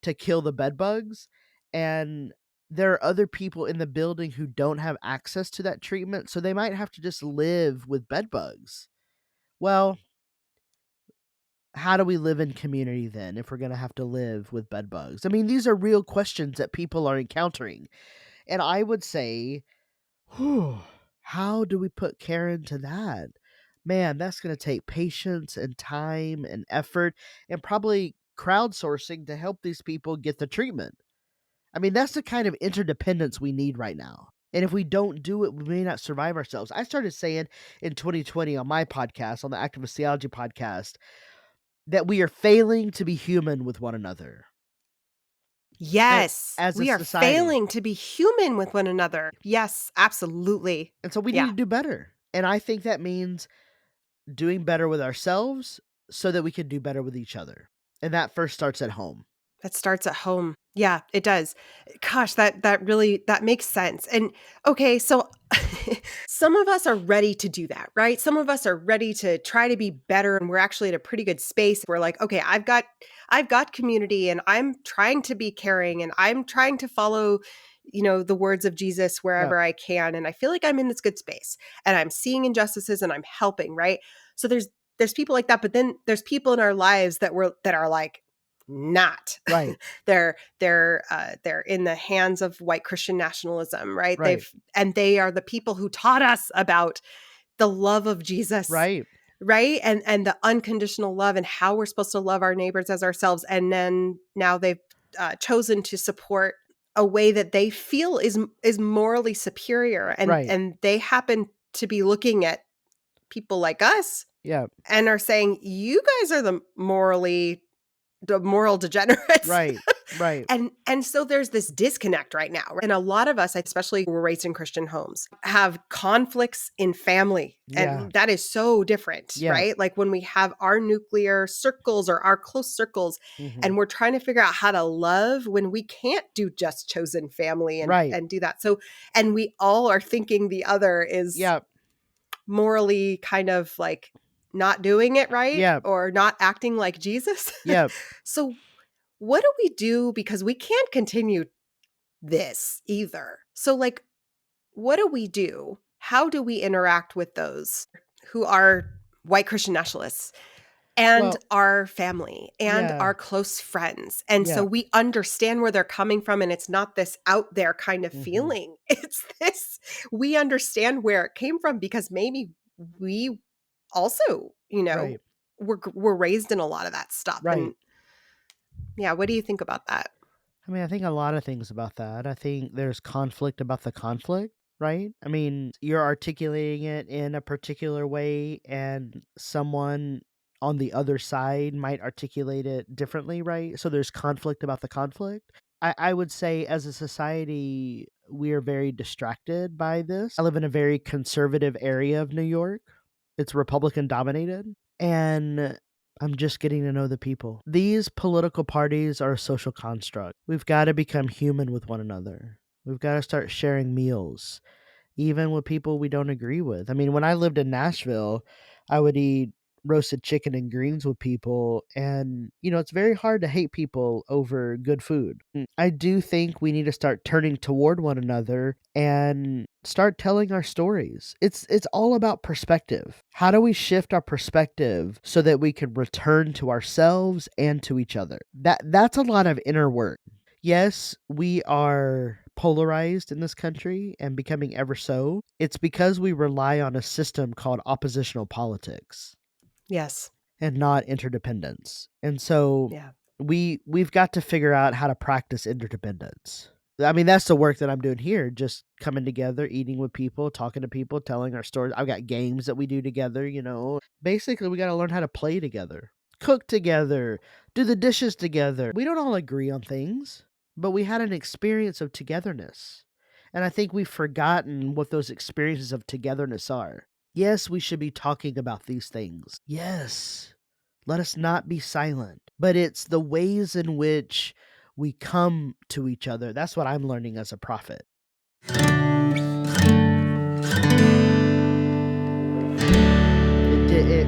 to kill the bed bugs. And there are other people in the building who don't have access to that treatment, so they might have to just live with bed bugs. Well, how do we live in community then if we're going to have to live with bed bugs? I mean, these are real questions that people are encountering. And I would say, whew, how do we put care into that? Man, that's going to take patience and time and effort and probably crowdsourcing to help these people get the treatment. I mean, that's the kind of interdependence we need right now. And if we don't do it, we may not survive ourselves. I started saying in 2020 on my podcast, on the Activist Theology podcast, that we are failing to be human with one another Yes, as a we are society. failing to be human with one another. Yes, absolutely. And so we need Yeah, to do better. And I think that means doing better with ourselves so that we can do better with each other. And that first starts at home. that starts at home. Yeah, it does. Gosh, that really that makes sense. And okay, so some of us are ready to do that, right? Some of us are ready to try to be better, and we're actually at a pretty good space. We're like, okay, I've got community, and I'm trying to be caring, and I'm trying to follow, the words of Jesus Yeah. wherever I can, and I feel like I'm in this good space, and I'm seeing injustices and I'm helping, right? So there's people like that, but then there's people in our lives that are like not. Right. They're in the hands of white Christian nationalism, right? Right. And they are the people who taught us about the love of Jesus, Right. right? And the unconditional love and how we're supposed to love our neighbors as ourselves. And then now they've chosen to support a way that they feel is morally superior, and Right. and they happen to be looking at people like us Yeah. and are saying, you guys are the moral degenerates. Right. Right. And so there's this disconnect right now. And a lot of us, especially who were raised in Christian homes, have conflicts in family. Yeah. And that is so different, Yeah. right? Like when we have our nuclear circles or our close circles, Mhm. and we're trying to figure out how to love when we can't do just chosen family and Right. and do that. So, and we all are thinking the other is Yeah. morally kind of like not doing it right Yeah. or not acting like Jesus. Yeah. So what do we do? Because we can't continue this either. So, like, what do we do? How do we interact with those who are white Christian nationalists and Well, our family and yeah. our close friends? And so Yeah. we understand where they're coming from, and it's not this out there kind of Mhm. feeling. It's this, we understand where it came from because maybe we also, Right. were raised in a lot of that stuff. Right. And yeah, what do you think about that? I mean, I think a lot of things about that. I think there's conflict about the conflict. right? I mean, you're articulating it in a particular way, and someone on the other side might articulate it differently, right? So there's conflict about the conflict. I would say, as a society, we are very distracted by this. I live in a very conservative area of New York. It's Republican dominated. And I'm just getting to know the people. These political parties are a social construct. We've got to become human with one another. We've got to start sharing meals, even with people we don't agree with. I mean, when I lived in Nashville, I would eat roasted chicken and greens with people, and it's very hard to hate people over good food. I do think we need to start turning toward one another and start telling our stories. It's all about perspective. How do we shift our perspective so that we can return to ourselves and to each other? That's a lot of inner work. Yes, we are polarized in this country and becoming ever so. It's because we rely on a system called oppositional politics Yes. and not interdependence. And so Yeah. we've got to figure out how to practice interdependence. I mean, that's the work that I'm doing here, just coming together, eating with people, talking to people, telling our stories. I've got games that we do together. Basically, we got to learn how to play together, cook together, do the dishes together. We don't all agree on things, but we had an experience of togetherness. And I think we've forgotten what those experiences of togetherness are. Yes, we should be talking about these things. Yes. Let us not be silent. But it's the ways in which we come to each other. That's what I'm learning as a prophet.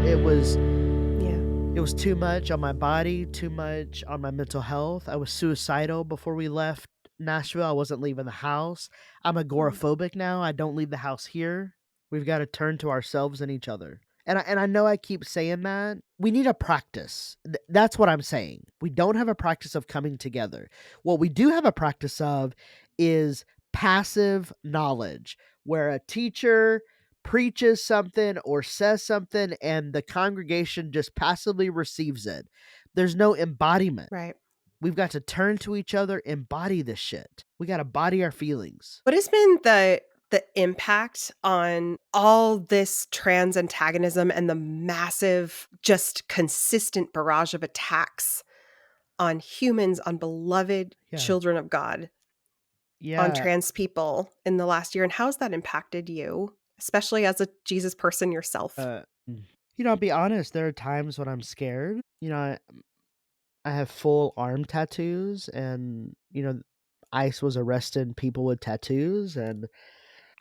It was Yeah. it was too much on my body, too much on my mental health. I was suicidal before we left Nashville. I wasn't leaving the house. I'm Mm. agoraphobic now. I don't leave the house here. We've got to turn to ourselves and each other. And I know I keep saying that. We need a practice. That's what I'm saying. We don't have a practice of coming together. What we do have a practice of is passive knowledge, where a teacher preaches something or says something and the congregation just passively receives it. There's no embodiment. Right. We've got to turn to each other, embody this shit. We got to body our feelings. What has been the impact on all this trans antagonism and the massive, just consistent barrage of attacks on humans, on beloved Yeah. children of God, on Yeah. trans people in the last year? And how has that impacted you, especially as a Jesus person yourself? Uh, I'll be honest, there are times when I'm scared. I have full arm tattoos, and ICE was arresting people with tattoos. And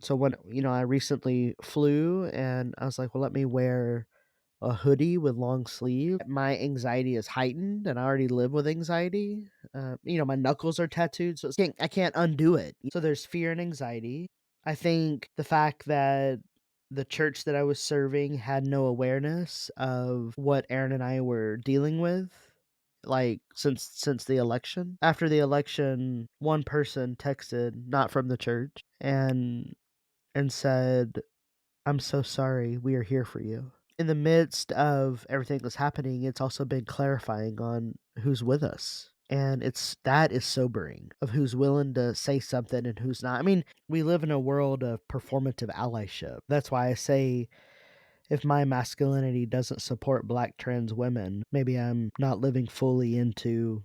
so when I recently flew, and I was like, well, let me wear a hoodie with long sleeve. My anxiety is heightened, and I already live with anxiety. My knuckles are tattooed, so I can't undo it. So there's fear and anxiety. I think the fact that the church that I was serving had no awareness of what Aaron and I were dealing with, like since the election. After the election, one person texted, not from the church, and said, "I'm so sorry. We are here for you." In the midst of everything that's happening, it's also been clarifying on who's with us. And that is sobering, of who's willing to say something and who's not. I mean, we live in a world of performative allyship. That's why I say, if my masculinity doesn't support black trans women, maybe I'm not living fully into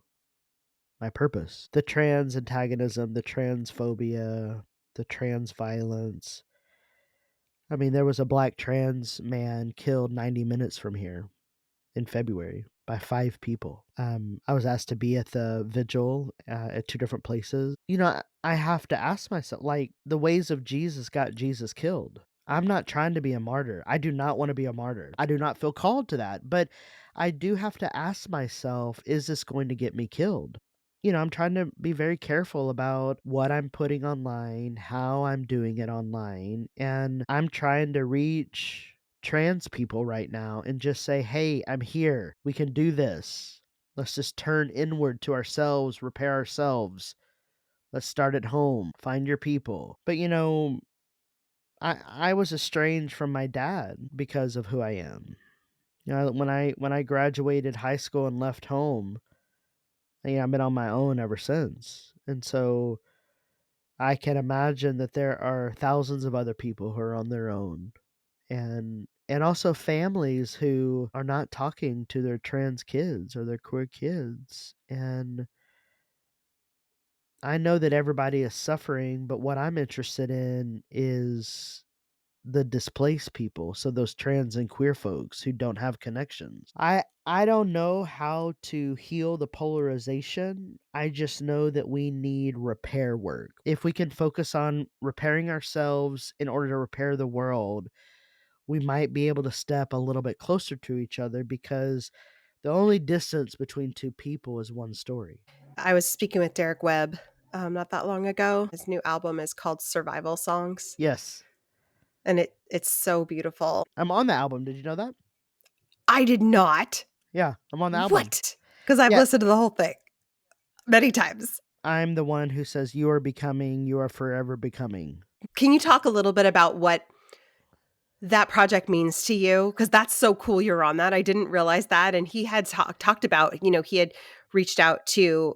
my purpose. The trans antagonism, the transphobia, the trans violence. I mean, there was a black trans man killed 90 minutes from here in February by 5 people. I was asked to be at the vigil at 2 different places. I have to ask myself, like, the ways of Jesus got Jesus killed. I'm not trying to be a martyr. I do not want to be a martyr. I do not feel called to that. But I do have to ask myself, is this going to get me killed? I'm trying to be very careful about what I'm putting online, how I'm doing it online, and I'm trying to reach trans people right now and just say, "Hey, I'm here. We can do this. Let's just turn inward to ourselves, repair ourselves. Let's start at home. Find your people." But I was estranged from my dad because of who I am. When I graduated high school and left home, I've been on my own ever since. And so I can imagine that there are thousands of other people who are on their own, and also families who are not talking to their trans kids or their queer kids. And I know that everybody is suffering, but what I'm interested in is the displaced people, so those trans and queer folks who don't have connections. I don't know how to heal the polarization. I just know that we need repair work. If we can focus on repairing ourselves in order to repair the world, we might be able to step a little bit closer to each other, because the only distance between two people is one story. I was speaking with Derek Webb not that long ago. His new album is called Survival Songs, Yes. and it's so beautiful. I'm on the album. Did you know that? I did not. Yeah, I'm on the album. What? Because I've Yeah, listened to the whole thing many times. I'm the one who says, "You are becoming, you are forever becoming." Can you talk a little bit about what that project means to you? Because that's so cool you're on that. I didn't realize that. And he had talked about, he had reached out to,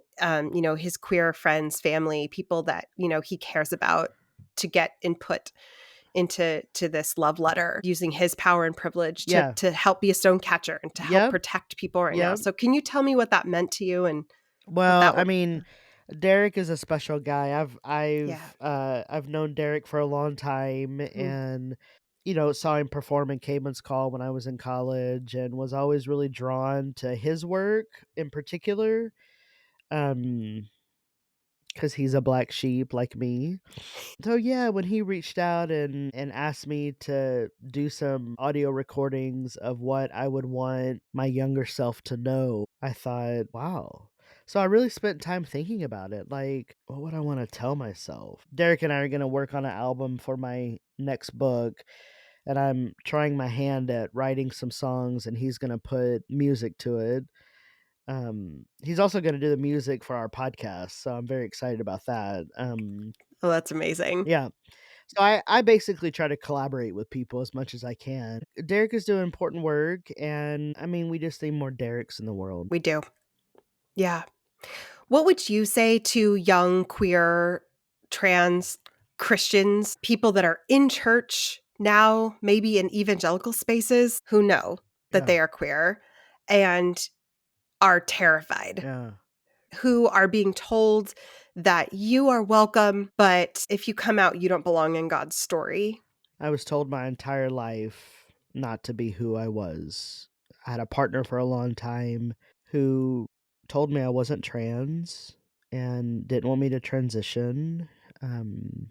his queer friends, family, people that, he cares about to get input into this love letter, using his power and privilege to Yeah. help be a stone catcher and to help Yep, protect people right now. yep. So can you tell me what that meant to you and what Well, that I would mean, Derek is a special guy. yeah. I've known Derek for a long time, Mhm. and saw him perform in Caedmon's Call when I was in college, and was always really drawn to his work in particular. Um because he's a black sheep like me. So yeah, when he reached out and asked me to do some audio recordings of what I would want my younger self to know, I thought, wow. So I really spent time thinking about it. Like, what would I want to tell myself? Derek and I are going to work on an album for my next book, and I'm trying my hand at writing some songs, and he's going to put music to it. He's also going to do the music for our podcast, so I'm very excited about that. Oh, that's amazing. Yeah. So I basically try to collaborate with people as much as I can. Derek is doing important work, and I mean, we just need more Dereks in the world. We do. Yeah. What would you say to young queer trans Christians, people that are in church now, maybe in evangelical spaces, who know that Yeah. they are queer and are terrified, Yeah. who are being told that you are welcome, but if you come out, you don't belong in God's story? I was told my entire life not to be who I was. I had a partner for a long time who told me I wasn't trans and didn't want me to transition. Um,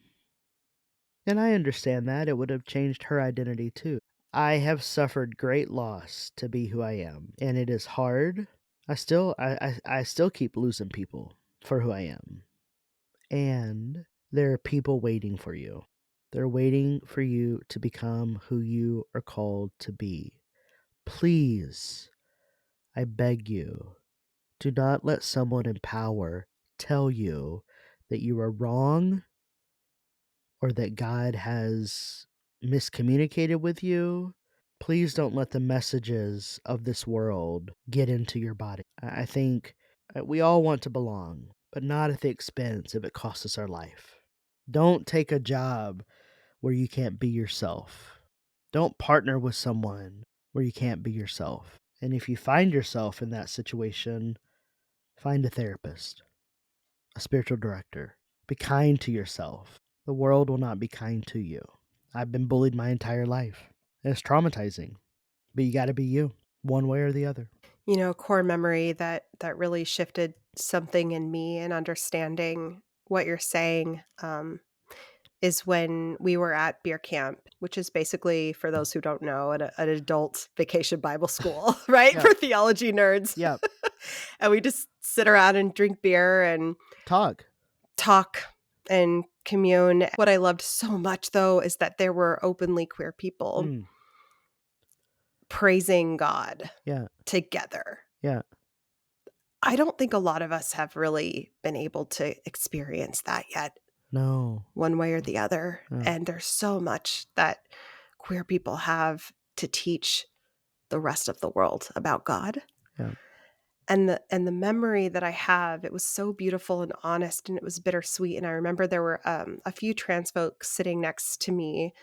and I understand that. It would have changed her identity too. I have suffered great loss to be who I am, and it is hard. I still keep losing people for who I am. And there are people waiting for you. They're waiting for you to become who you are called to be. Please, I beg you, do not let someone in power tell you that you are wrong, or that God has miscommunicated with you. Please don't let the messages of this world get into your body. I think we all want to belong, but not at the expense if it costs us our life. Don't take a job where you can't be yourself. Don't partner with someone where you can't be yourself. And if you find yourself in that situation, find a therapist, a spiritual director. Be kind to yourself. The world will not be kind to you. I've been bullied my entire life. And it's traumatizing, but you got to be you, one way or the other. Core memory that really shifted something in me and understanding what you're saying, is when we were at beer camp, which is basically, for those who don't know, an adult vacation Bible school, right? Yeah, For theology nerds. yeah. And we just sit around and drink beer and Talk. talk and commune. What I loved so much, though, is that there were openly queer people Mm, praising God yeah, together. yeah. I don't think a lot of us have really been able to experience that yet, No. one way or the other. Yeah, And there's so much that queer people have to teach the rest of the world about God. yeah. And the memory that I have, it was so beautiful and honest, and it was bittersweet, and I remember there were, a few trans folks sitting next to me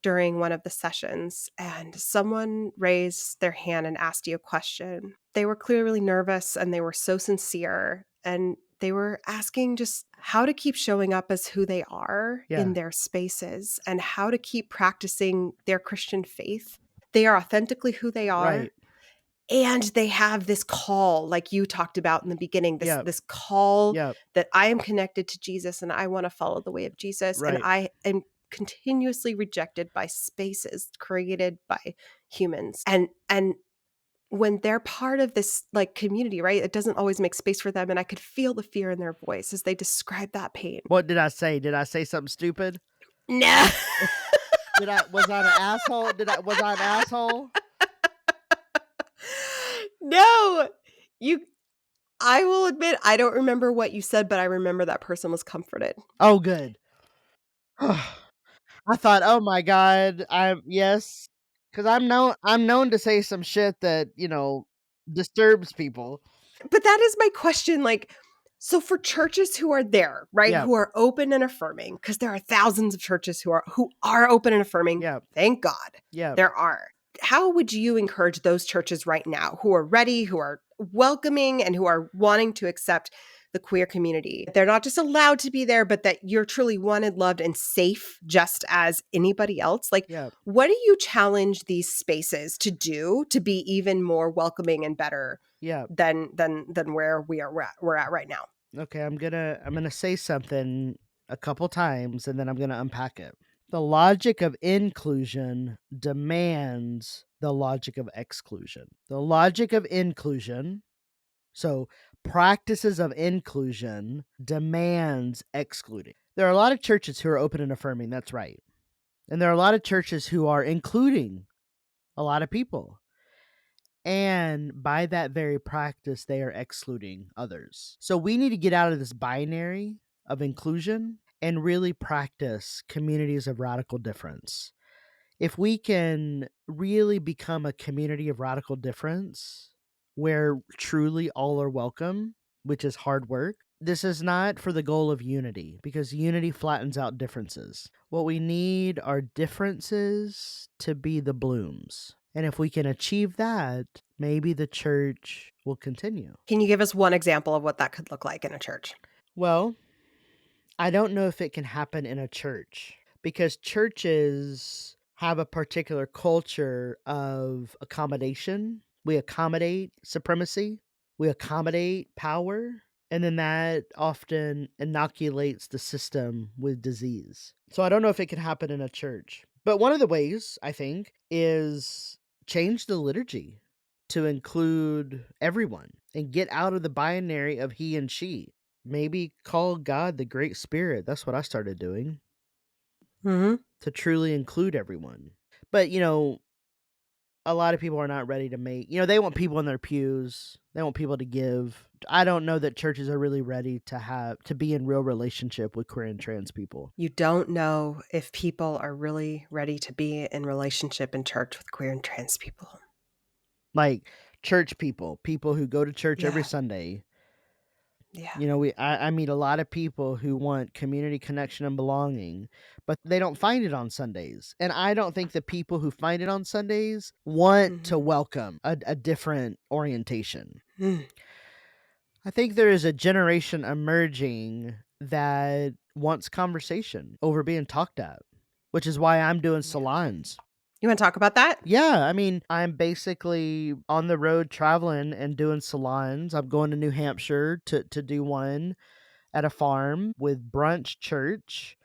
during one of the sessions, and someone raised their hand and asked you a question. They were clearly nervous, and they were so sincere, and they were asking just how to keep showing up as who they are in Yeah. their spaces and how to keep practicing their Christian faith. They are authentically who they are, Right. and they have this call, like you talked about in the beginning, this Yep. this call Yep. that I am connected to Jesus and I wanna follow the way of Jesus, and Right. I am continuously rejected by spaces created by humans. And when they're part of this, like, community, right, it doesn't always make space for them, and I could feel the fear in their voice as they describe that pain. What did I say? Did I say something stupid? No. Was I an asshole? Was I an asshole? No. You I will admit, I don't remember what you said, but I remember that person was comforted. Oh, good. I thought, "Oh my god, I'm yes, because I'm known to say some shit that, disturbs people." But that is my question, like, so for churches who are there, right, Yep. who are open and affirming, because there are thousands of churches who are open and affirming, Yep. thank God, Yep. there are. How would you encourage those churches right now who are ready, who are welcoming, and who are wanting to accept the queer community? They're not just allowed to be there, but that you're truly wanted, loved, and safe just as anybody else. Like, Yep. what do you challenge these spaces to do to be even more welcoming and better Yep. than where we're at right now? Okay, I'm gonna say something a couple times, and then I'm gonna unpack it. The logic of inclusion demands the logic of exclusion. The logic of inclusion, so practices of inclusion demands excluding. There are a lot of churches who are open and affirming, that's right. And there are a lot of churches who are including a lot of people. And by that very practice, they are excluding others. So we need to get out of this binary of inclusion and really practice communities of radical difference. If we can really become a community of radical difference where truly all are welcome, which is hard work, this is not for the goal of unity because unity flattens out differences. What we need are differences to be the blooms. And if we can achieve that, maybe the church will continue. Can you give us one example of what that could look like in a church? Well, I don't know if it can happen in a church because churches have a particular culture of accommodation. We accommodate supremacy, we accommodate power, and then that often inoculates the system with disease. So I don't know if it can happen in a church. But one of the ways, I think, is change the liturgy to include everyone and get out of the binary of he and she. Maybe call God the Great Spirit. That's what I started doing Mhm. to truly include everyone. But, a lot of people are not ready to they want people in their pews. They want people to give. I don't know that churches are really ready to be in real relationship with queer and trans people. You don't know if people are really ready to be in relationship in church with queer and trans people. Like church people, people who go to church every Yeah, Sunday. yeah. I meet a lot of people who want community connection and belonging, but they don't find it on Sundays. And I don't think the people who find it on Sundays want to Mhm. welcome a different orientation. Mm, I think there is a generation emerging that wants conversation over being talked at, which is why I'm doing yeah. salons. You wanna talk about that? Yeah, I mean, I'm basically on the road traveling and doing salons. I'm going to New Hampshire to do one at a farm with brunch church,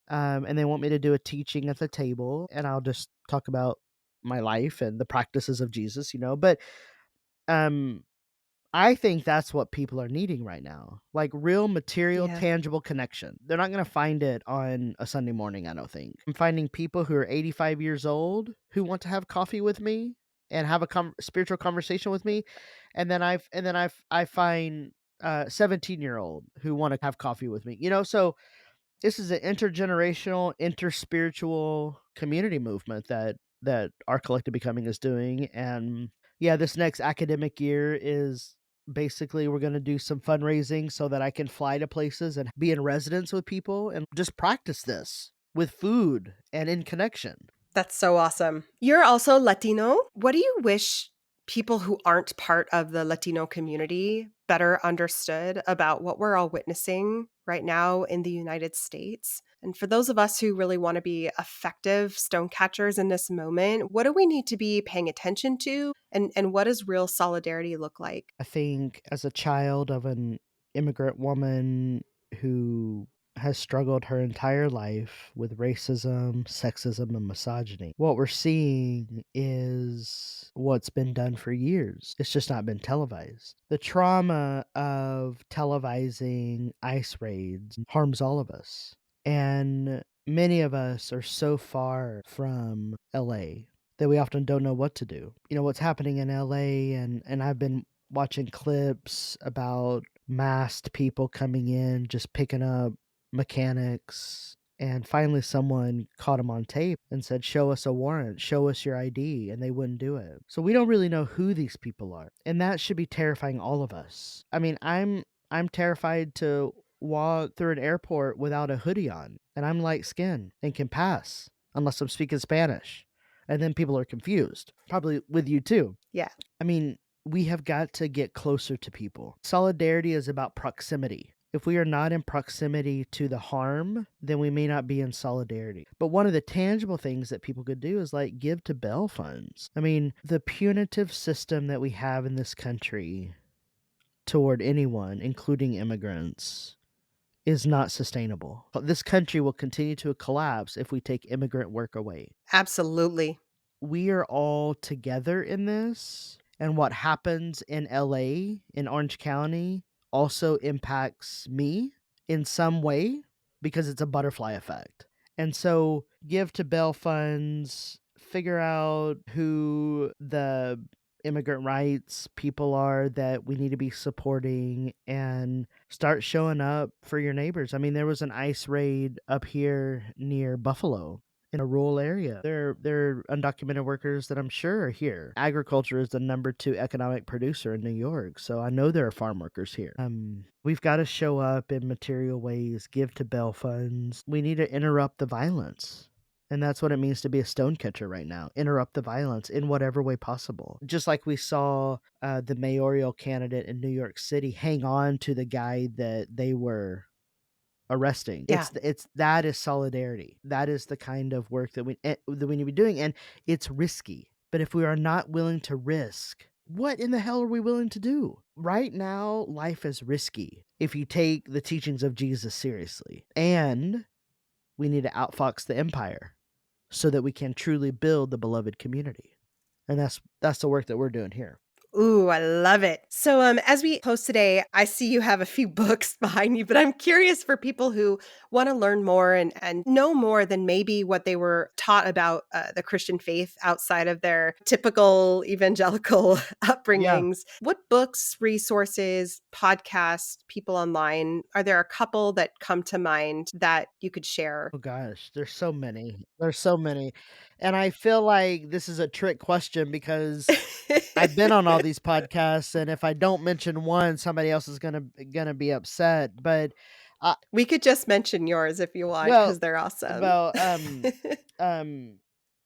and they want me to do a teaching at the table, and I'll just talk about my life and the practices of Jesus, but um, I think that's what people are needing right now, like real material, Yeah. tangible connection. They're not gonna find it on a Sunday morning, I don't think. I'm finding people who are 85 years old who want to have coffee with me and have a spiritual conversation with me, I find 17-year-old who want to have coffee with me. So this is an intergenerational, interspiritual community movement that our collective becoming is doing. And yeah, this next academic year is Basically, we're gonna do some fundraising so that I can fly to places and be in residence with people and just practice this with food and in connection. That's so awesome. You're also Latino. What do you wish people who aren't part of the Latino community better understood about what we're all witnessing right now in the United States? And for those of us who really want to be effective stone catchers in this moment, what do we need to be paying attention to? And what does real solidarity look like? I think as a child of an immigrant woman who has struggled her entire life with racism, sexism, and misogyny, what we're seeing is what's been done for years. It's just not been televised. The trauma of televising ICE raids harms all of us. And many of us are so far from LA that we often don't know what to do. You know, what's happening in LA, and I've been watching clips about masked people coming in, just picking up mechanics. And finally, someone caught them on tape and said, "Show us a warrant, show us your ID." And they wouldn't do it. So we don't really know who these people are. And that should be terrifying all of us. I mean, I'm terrified to walk through an airport without a hoodie on, and I'm light skinned and can pass unless I'm speaking Spanish. And then people are confused, probably with you too. Yeah, I mean, we have got to get closer to people. Solidarity is about proximity. If we are not in proximity to the harm, then we may not be in solidarity. But one of the tangible things that people could do is like give to bail funds. I mean, the punitive system that we have in this country toward anyone, including immigrants, is not sustainable. This country will continue to collapse if we take immigrant work away. absolutely. We are all together in this, and what happens in LA, in Orange County, also impacts me in some way because it's a butterfly effect. And so give to bail funds, figure out who the immigrant rights people are that we need to be supporting, and start showing up for your neighbors. I mean, there was an ICE raid up here near Buffalo in a rural area. They're undocumented workers that I'm sure are here. Agriculture is the number 2 economic producer in New York, so I know there are farm workers here. We've got to show up in material ways, give to bail funds. We need to interrupt the violence. And that's what it means to be a stone catcher right now. Interrupt the violence in whatever way possible. Just like we saw the mayoral candidate in New York City hang on to the guy that they were arresting. Yeah. It's that is solidarity. That is the kind of work that we need to be doing, and it's risky. But if we are not willing to risk, what in the hell are we willing to do? Right now, life is risky if you take the teachings of Jesus seriously. And we need to outfox the empire so that we can truly build the beloved community. And that's the work that we're doing here. Ooh, I love it. So, as we post today, I see you have a few books behind you, but I'm curious for people who want to learn more and know more than maybe what they were taught about the Christian faith outside of their typical evangelical Yeah. upbringings. What books, resources, podcasts, people online, are there a couple that come to mind that you could share? Oh gosh, there's so many. There's so many. And I feel like this is a trick question because I've been on all these podcasts, and if I don't mention one, somebody else is gonna be upset. But, uh, We could just mention yours if you want well, because they're awesome. well, um,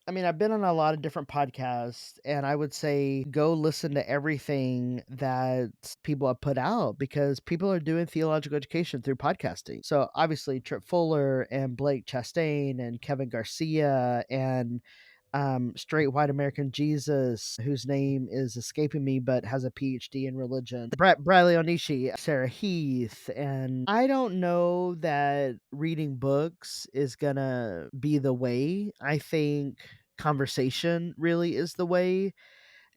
I mean, I've been on a lot of different podcasts, and I would say go listen to everything that people have put out because people are doing theological education through podcasting. So obviously, Trip Fuller and Blake Chastain and Kevin Garcia and straight white American Jesus, whose name is escaping me, but has a PhD in religion. Bradley Onishi, Sarah Heath, and I don't know that reading books is gonna be the way. I think conversation really is the way,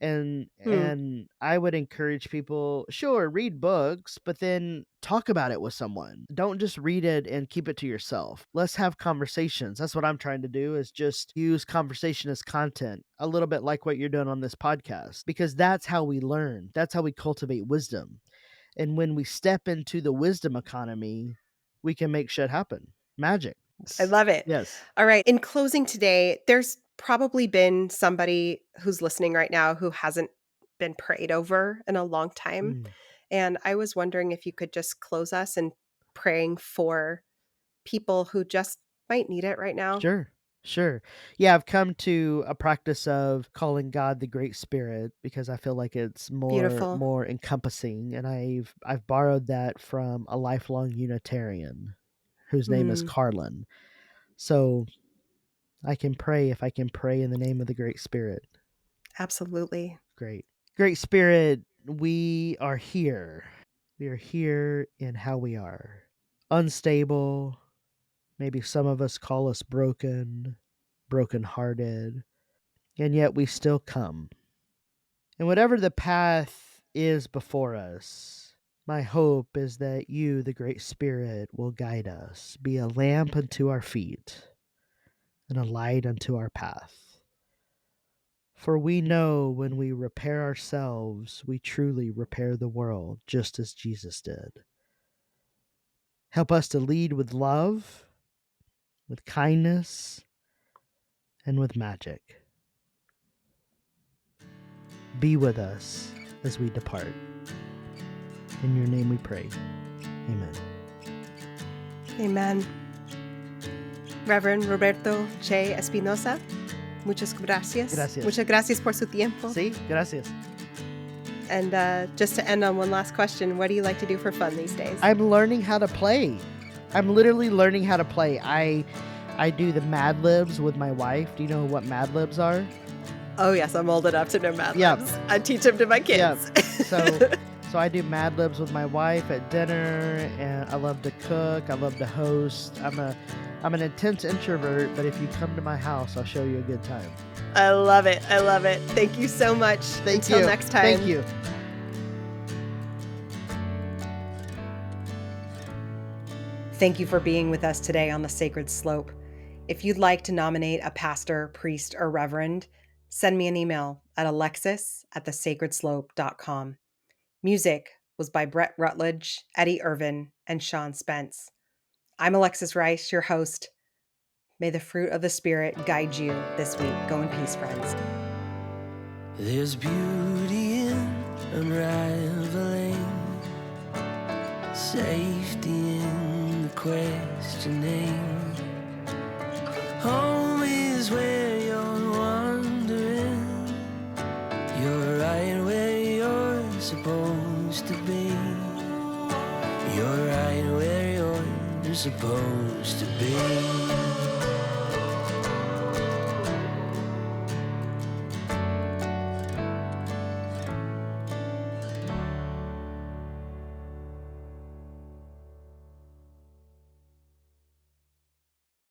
Hmm. and I would encourage people, sure, read books, but then talk about it with someone. Don't just read it and keep it to yourself. Let's have conversations. That's what I'm trying to do, is just use conversation as content, a little bit like what you're doing on this podcast, because that's how we learn. That's how we cultivate wisdom. And when we step into the wisdom economy, we can make shit happen. Magic. I love it. Yes. All right. In closing today, there's probably been somebody who's listening right now who hasn't been prayed over in a long time. Mm. And I was wondering if you could just close us in praying for people who just might need it right now. Sure. Sure. Yeah, I've come to a practice of calling God the Great Spirit because I feel like it's Beautiful. more encompassing, and I've borrowed that from a lifelong Unitarian whose name is Mm, Carlin. So I can pray if I can pray in the name of the Great Spirit. absolutely. Great. Great Spirit, we are here. We are here in how we are. Unstable. Maybe some of us call us broken, brokenhearted, and yet we still come. And whatever the path is before us, my hope is that you, the Great Spirit, will guide us, be a lamp unto our feet and a light unto our path. For we know when we repair ourselves, we truly repair the world, just as Jesus did. Help us to lead with love, with kindness, and with magic. Be with us as we depart. In your name we pray. Amen. Amen. Reverend Roberto Che Espinoza, muchas gracias. Gracias. Muchas gracias por su tiempo. Sí, gracias. And just to end on one last question, what do you like to do for fun these days? I'm learning how to play. I'm literally learning how to play. I do the Mad Libs with my wife. Do you know what Mad Libs are? Oh, yes, I'm old enough to know Mad Yeah. Libs. I teach them to my kids. Yeah. So I do Mad Libs with my wife at dinner, and I love to cook. I love to host. I'm an intense introvert, but if you come to my house, I'll show you a good time. I love it. I love it. Thank you so much. Until next time. Thank you. Thank you for being with us today on The Sacred Slope. If you'd like to nominate a pastor, priest, or reverend, send me an email at alexis@thesacredslope.com. Music was by Brett Rutledge, Eddie Irvin, and Sean Spence. I'm Alexis Rice, your host. May the fruit of the Spirit guide you this week. Go in peace, friends. There's beauty in unraveling, safety in the questioning. Home is where you're wandering. You're right where you're supposed to be. You're right where you're supposed to be.